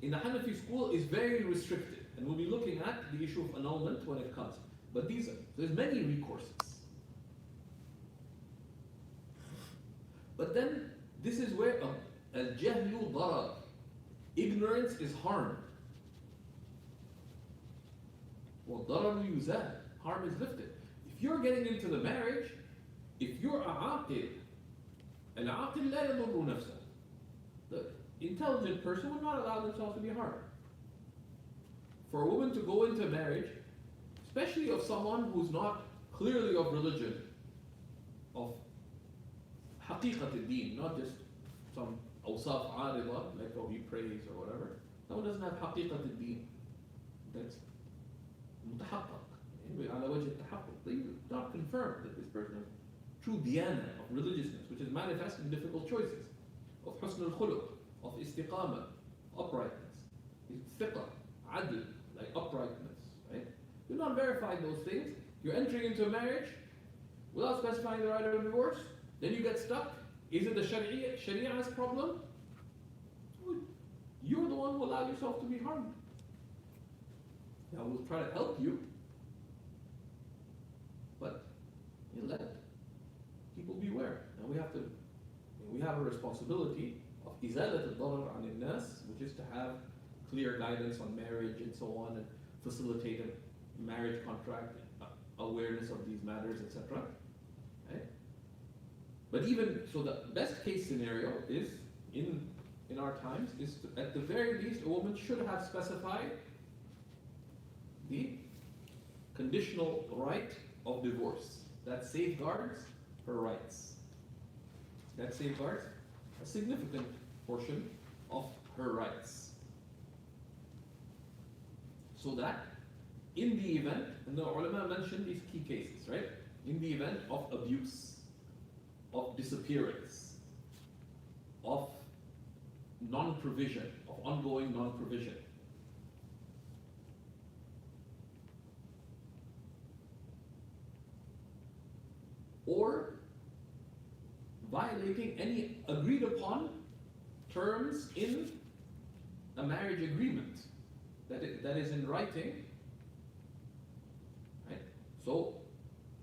in the Hanafi school is very restricted. And we'll be looking at the issue of annulment when it comes. But there's many recourses. But then, this is where al-jahlu darar, ignorance is harm. Well, dararu yuzal, harm is lifted. If you're getting into the marriage, if you're a aqil, al-aqil la yadurru nafsah. The intelligent person will not allow themselves to be harmed. For a woman to go into marriage, especially of someone who's not clearly of religion, of haqiqat al-deen, not just some awsaf arida, like how he prays or whatever. No one doesn't have haqiqat al-deen. That's mutahaqqaq. Ala wajh al-tahaqquq. They not confirmed that this person has true diyana, of religiousness, which is manifest in difficult choices, of husn al-khuluq, of istiqamah, uprightness, thiqah, adl, like uprightness, right? You're not verifying those things. You're entering into a marriage without specifying the right of divorce. Then you get stuck. Is it the Sharia's problem? You're the one who allowed yourself to be harmed. Now we'll try to help you, but let people beware. Now we have a responsibility of izalat al-darar an al-nas, which is to have clear guidance on marriage and so on, and facilitate a marriage contract, awareness of these matters, etc. Right? But even so, the best case scenario is in our times is to, at the very least, a woman should have specified the conditional right of divorce that safeguards her rights. That safeguards a significant portion of her rights. So that in the event, and the ulama mentioned these key cases, right? In the event of abuse, of disappearance, of non-provision, of ongoing non-provision, or violating any agreed upon terms in a marriage agreement that is in writing, right? So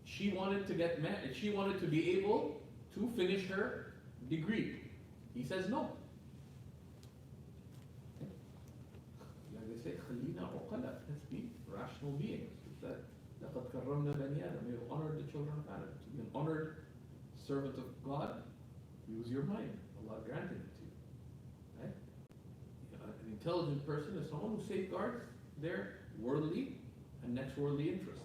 she wanted to get married, she wanted to be able to finish her degree. He says no. Like they say, خلينا عقلاء. Let's be rational beings. لقد كرمنا بني آدم. We have honored the children of Adam. To be an honored servant of God, use your mind. Allah Allah granted it to you. Right? An intelligent person is someone who safeguards their worldly and next worldly interests.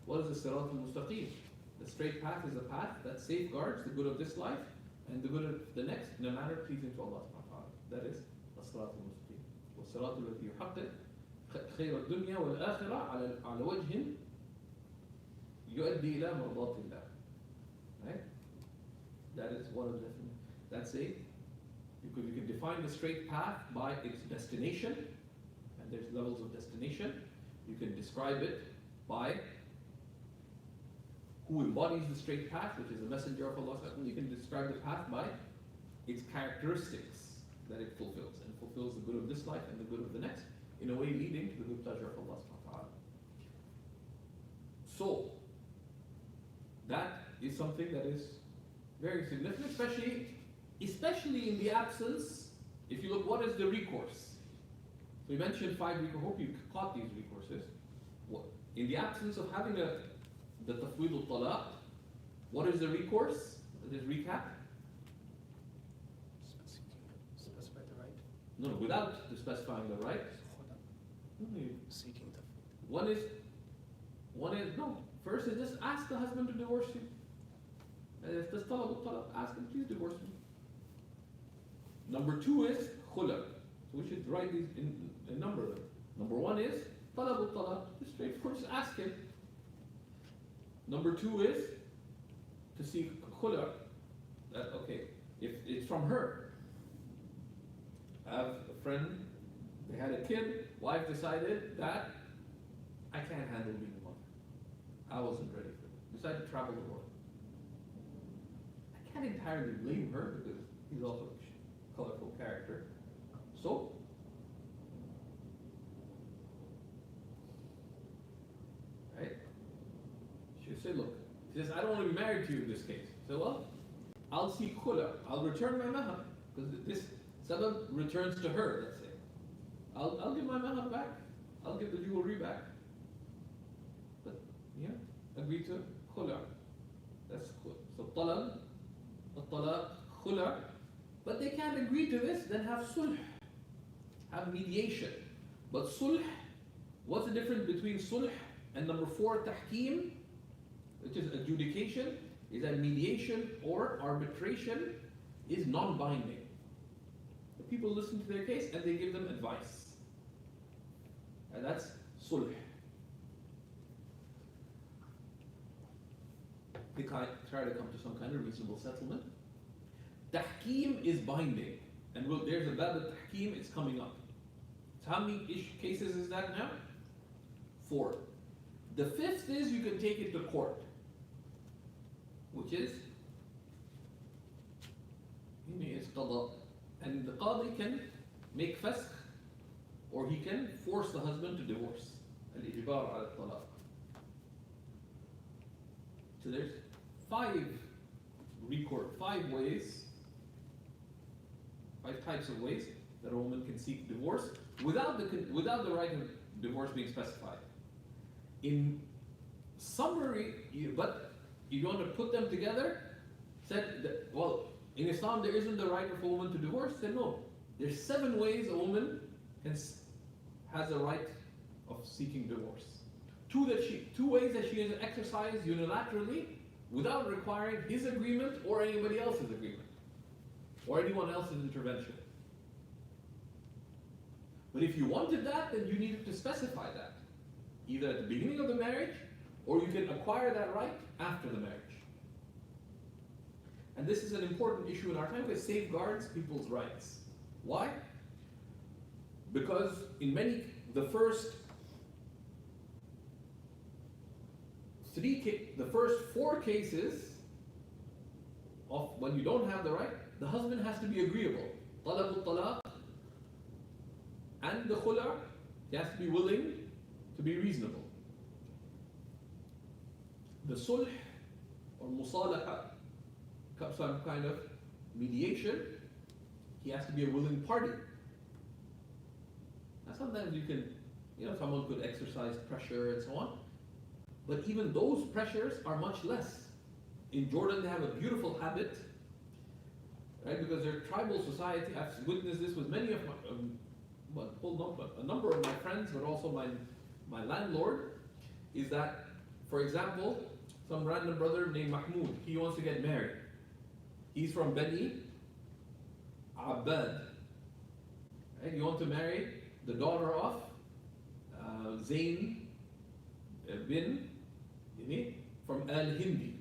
What is the sirat al-mustaqim? The straight path is a path that safeguards the good of this life and the good of the next in a manner pleasing to Allah subhanahu wa ta'ala. That is الصراط المستقيم. والصراط الذي يحقق خير الدنيا والآخرة على وجه يؤدي إلى مرضات الله. Right? That is one of the definitions. That's it. Because you can define the straight path by its destination, and there's levels of destination. You can describe it by who embodies the straight path, which is the messenger of Allah. You can describe the path by its characteristics that it fulfills, and fulfills the good of this life and the good of the next, in a way leading to the good pleasure of Allah subhanahu wa ta'ala. So, that is something that is very significant, especially in the absence, if you look, what is the recourse? So we mentioned 5 recourses. I hope you caught these recourses. In the absence of having the tafwid al-talaq, what is the recourse? Let's recap. Specify the right. No, without specifying the right. Seeking the One is no. First is just ask the husband to divorce you. If there's talab al-talaq, ask him, please divorce me. Number 2 is khula. So we should write these in number of them. Number 1 is talab al-talaq. Just straightforward, just ask him. Number 2 is to seek khula. That okay, if it's from her. I have a friend, they had a kid, wife decided that I can't handle being a mother. I wasn't ready for it. Decided to travel the world. I can't entirely blame her because he's also a colorful character. So, right? She would say, look, she says, I don't want to be married to you in this case. So, well, I'll seek khula. I'll return my mahar. Because this sabab returns to her, let's say. I'll give my mahar back. I'll give the jewelry back. But, yeah, agree to khula. That's khula. So, talab, khula. But they can't agree to this, then have sulh. Have mediation. But sulh, what's the difference between sulh and number 4, tahkim, which is adjudication, is that mediation or arbitration is non-binding. The people listen to their case and they give them advice. And that's sulh. They try to come to some kind of reasonable settlement. Tahkim is binding. And there's a bab of tahkim, it's coming up. So how many cases is that now? 4. The 5th is you can take it to court, which is qada. And the qadi can make fasq, or he can force the husband to divorce. Al-ijbar ala talaq. So there's 5 ways, 5 types of ways that a woman can seek divorce without the right of divorce being specified. In summary, but you want to put them together, said that, well, in Islam there isn't the right of a woman to divorce. Said no, there's 7 ways a woman has a right of seeking divorce. 2 ways that she has exercised unilaterally without requiring his agreement or anybody else's agreement or anyone else's intervention. But if you wanted that, then you needed to specify that, either at the beginning of the marriage, or you can acquire that right after the marriage. And this is an important issue in our time because it safeguards people's rights. Why? Because the first 4 cases of when you don't have the right, the husband has to be agreeable. Talab al-talaq and the khula, he has to be willing to be reasonable. The sulh or musalaha, some kind of mediation, he has to be a willing party. Now sometimes you can, someone could exercise pressure and so on, but even those pressures are much less. In Jordan they have a beautiful habit right? Because they're tribal society. I've witnessed this with many of my, a number of my friends, but also my landlord, is that, for example, some random brother named Mahmoud, he wants to get married. He's from Bani Abbad. Right? You want to marry the daughter of Zayn bin from Al-Hindi.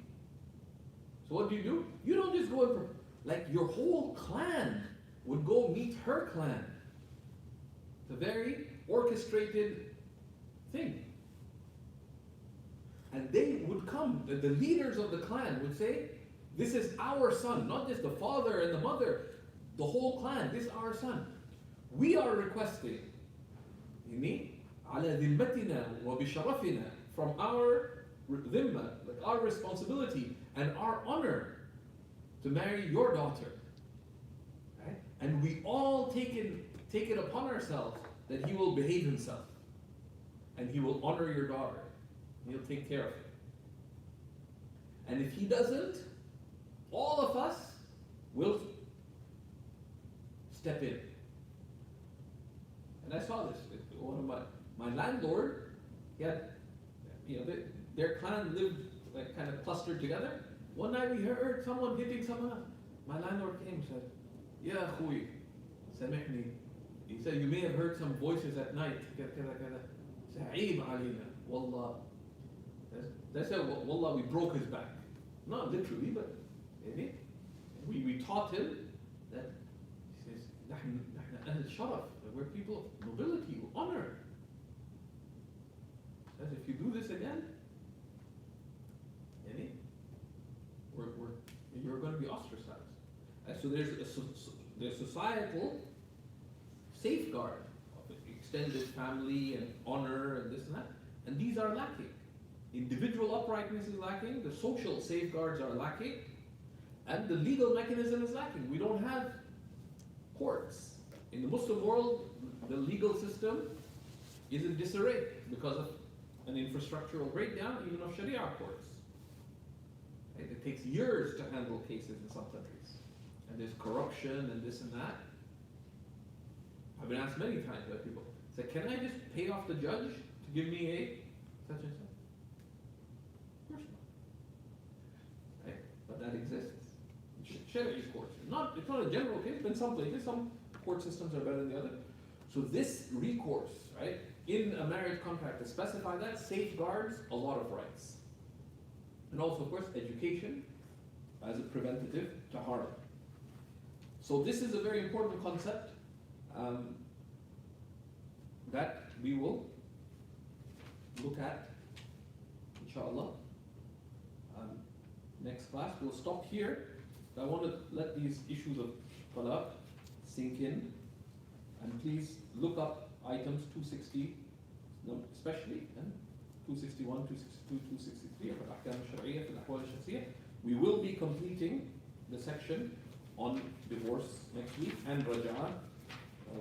So what do? You don't just go and, like, your whole clan would go meet her clan. It's a very orchestrated thing. And they would come, the leaders of the clan would say, this is our son, not just the father and the mother, the whole clan, this is our son. We are requesting, على ذمتنا وبشرفنا, from our dhimma, like our responsibility and our honor, to marry your daughter. Right? And we all take it upon ourselves that he will behave himself and he will honor your daughter. He'll take care of it. And if he doesn't, all of us will step in. And I saw this. One of my landlord, he had, their clan lived like kind of clustered together. One night we heard someone hitting someone else. My landlord came and said, "Ya akhui, samihni." He said, "You may have heard some voices at night. Sa'ib alayna. Wallah." They said, "Wallah, we broke his back." Not literally, but we taught him that, he says, "Nahn ahl sharaf." We're people of nobility, honor. He says, if you do this again, you're going to be ostracized. And so there's societal safeguard of extended family and honor and this and that, and these are lacking. Individual uprightness is lacking, the social safeguards are lacking, and the legal mechanism is lacking. We don't have courts. In the Muslim world, the legal system is in disarray because of an infrastructural breakdown, even of Sharia courts. Right? It takes years to handle cases in some countries. And there's corruption and this and that. I've been asked many times by people, say, can I just pay off the judge to give me a such and such? Of course not. Right? But that exists. Sharia courts. It's not a general case, but in some places, some court systems are better than the other. So this recourse, right, in a marriage contract to specify that safeguards a lot of rights. And also, of course, education as a preventative to harm. So this is a very important concept that we will look at, inshallah. Next class, we'll stop here. I want to let these issues of talaq sink in, and please look up items 260, especially, and 261, 262, 263 of al-ahkam al-shar'iyya fi al-ahwal al-shakhsiyya. We will be completing the section on divorce next week, and raj'a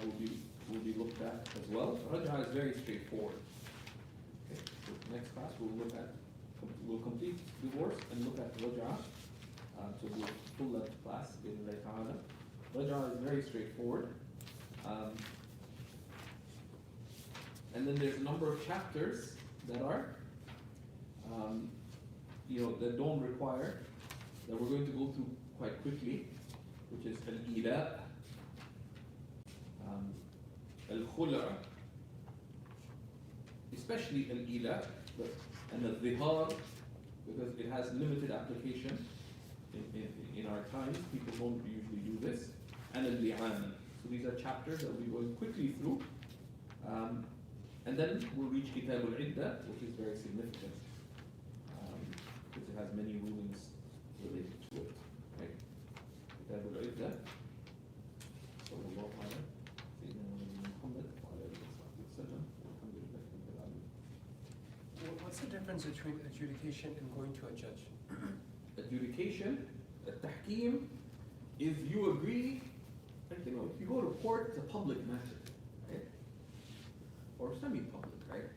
will be looked at as well. Raj'a is very straightforward. Okay, so next class we'll complete divorce and look at raj'a. So we'll full length class in ta'ala. Raj'a is very straightforward. And then there's a number of chapters that are, that don't require, that we're going to go through quite quickly, which is al-ila, al-khula, especially al-ila, and al-zihar, because it has limited application in our times. People don't usually do this, and al-li'an. So these are chapters that we'll be going quickly through. And then we'll reach Kitab al-Iddah, which is very significant, because it has many rulings related to it. Right? Kitab al-Iddah. Sallallahu alayhi Muhammad wa alayhi wa sallam. What's the difference between adjudication and going to a judge? Adjudication, tahkim, is you agree, like, if you go to court, it's a public matter, right? Or semi-public, right?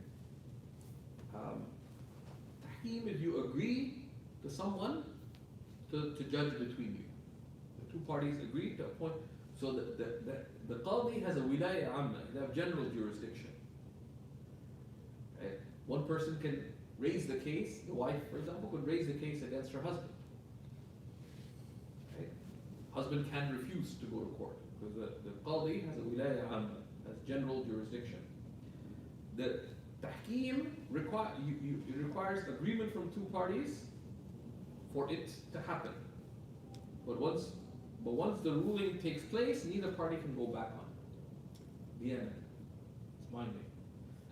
Tahkim is you agree to someone to judge between you, two parties agree to appoint. So the qadi has a wilaya amma, they have general jurisdiction. Right? One person can raise the case, the wife, for example, could raise the case against her husband. Right? Husband can refuse to go to court because the qadi has a wilaya amma, has general jurisdiction. The tahkim requires agreement from two parties for it to happen. But once the ruling takes place, neither party can go back on it. The end. It's binding.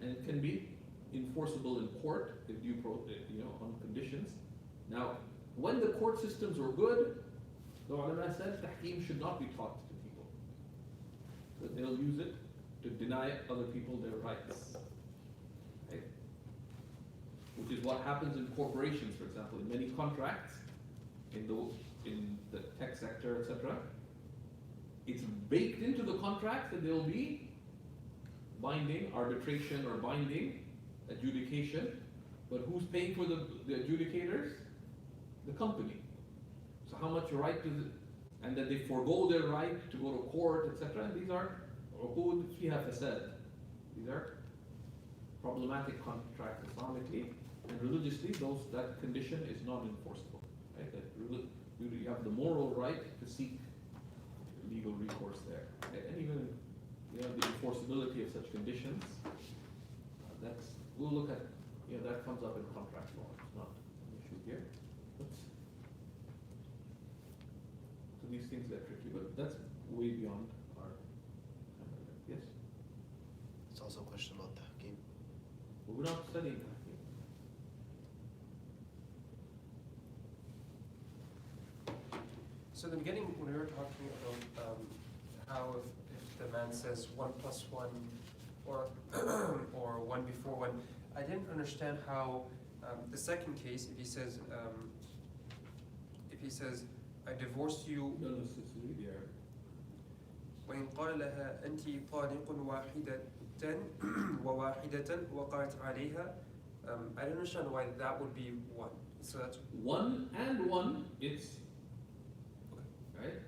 And it can be enforceable in court if on conditions. Now, when the court systems were good, the ulama said tahkim should not be taught to people. That they'll use it to deny other people their rights. Okay? Which is what happens in corporations, for example, in many contracts, in the tech sector, etc. It's baked into the contract that there will be binding arbitration or binding adjudication, but who's paying for the adjudicators? The company. So how much right does it, and that they forego their right to go to court, etc. And these are uqud fiha fasad. These are problematic contracts Islamically, and religiously that condition is not enforceable. Right? That you have the moral right to seek legal recourse there. Right? And even the enforceability of such conditions, we'll look at, that comes up in contract law. It's not an issue here. So these things are tricky, but that's way beyond our. Yes? It's also a question about tahkim. But we're not studying tahkim. So in the beginning, when we were talking about how if the man says 1 plus 1 or or 1 before 1, I didn't understand how the second case, if he says I divorced you. No, it's read the Arabic. وإن قال لها أنت طالق واحدة وواحدة وقعت عليها. I don't understand why that would be 1. So that's 1 and 1. It's right.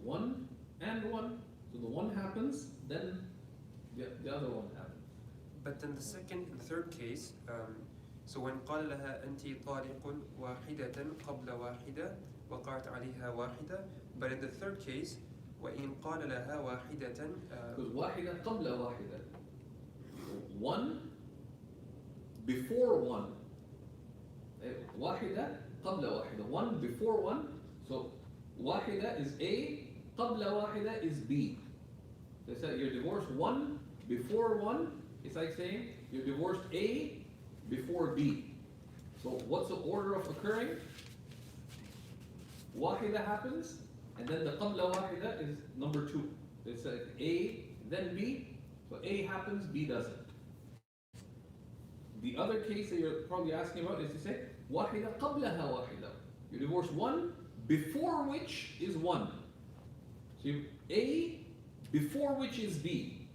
1 and 1. So the one happens, then the other one happens. But then the second and third case, so when قال لها أنت طالق واحدة قبل واحدة وقعت عليها واحدة, but in the third case وإن قال لها واحدة because واحدة قبل واحدة, 1 before 1. واحدة قبل واحدة, 1 before 1. So واحدة is A, قبل واحدة is B. They said you're divorced 1 before 1. It's like saying you're divorced A before B. So what's the order of occurring? Wahida happens, and then the qabla wahida is number 2. It's like A, then B. So A happens, B doesn't. The other case that you're probably asking about is to say wahida qablaha wahida. You divorce 1 before which is 1. So A before which is B.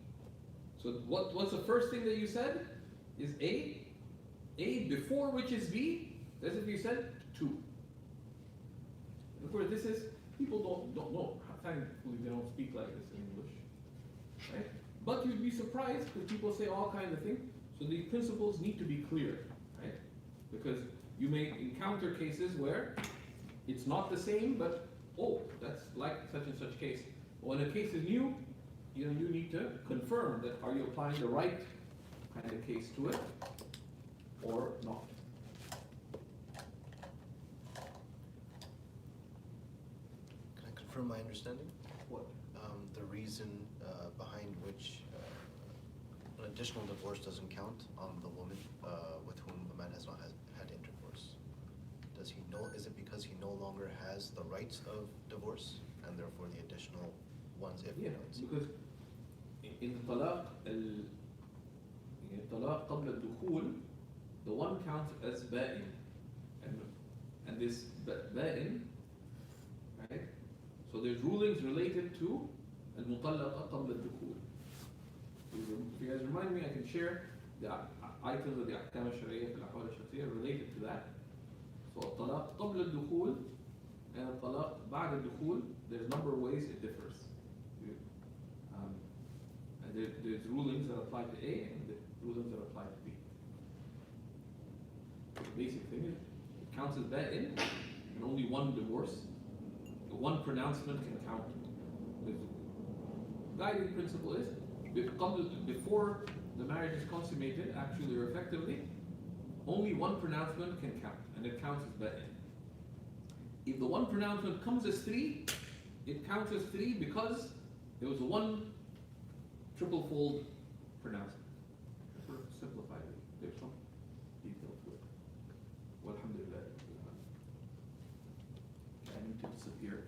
So what's the first thing that you said? Is A before which is B? That's if you said 2. And of course, this is, people don't know. Thankfully, they don't speak like this in English. Right? But you'd be surprised because people say all kinds of things. So these principles need to be clear, right? Because you may encounter cases where it's not the same, but that's like such and such case. When a case is new, you need to confirm that are you applying the right kind of case to it or not. Can I confirm my understanding? What? The reason behind which an additional divorce doesn't count on the woman with whom a man has not had intercourse. Is it because he no longer has the rights of divorce, and therefore the additional ones? Because in talaq qabla al-dukhul, the one counts as ba'in, and this ba'in, right? So there's rulings related to al-mutallaqa qabla al-dukhul. If you guys remind me, I can share the items of the ahkam al-shari'ah, al-ahwal al-shakhsiyah related to that. So talaq qabla al-dukhul and الطلاق بعد الدخول, there's a number of ways it differs. There's rulings that apply to A and the rulings that apply to B. The basic thing is, it counts as ba'in, and only one divorce, one pronouncement can count. The guiding principle is, before the marriage is consummated, actually or effectively, only one pronouncement can count, and it counts as ba'in. If the one pronouncement comes as 3, it counts as 3 because it was one triple-fold pronouncement. Sort of simplified it. There's some detail to it. Walhamdulillah. I need to disappear.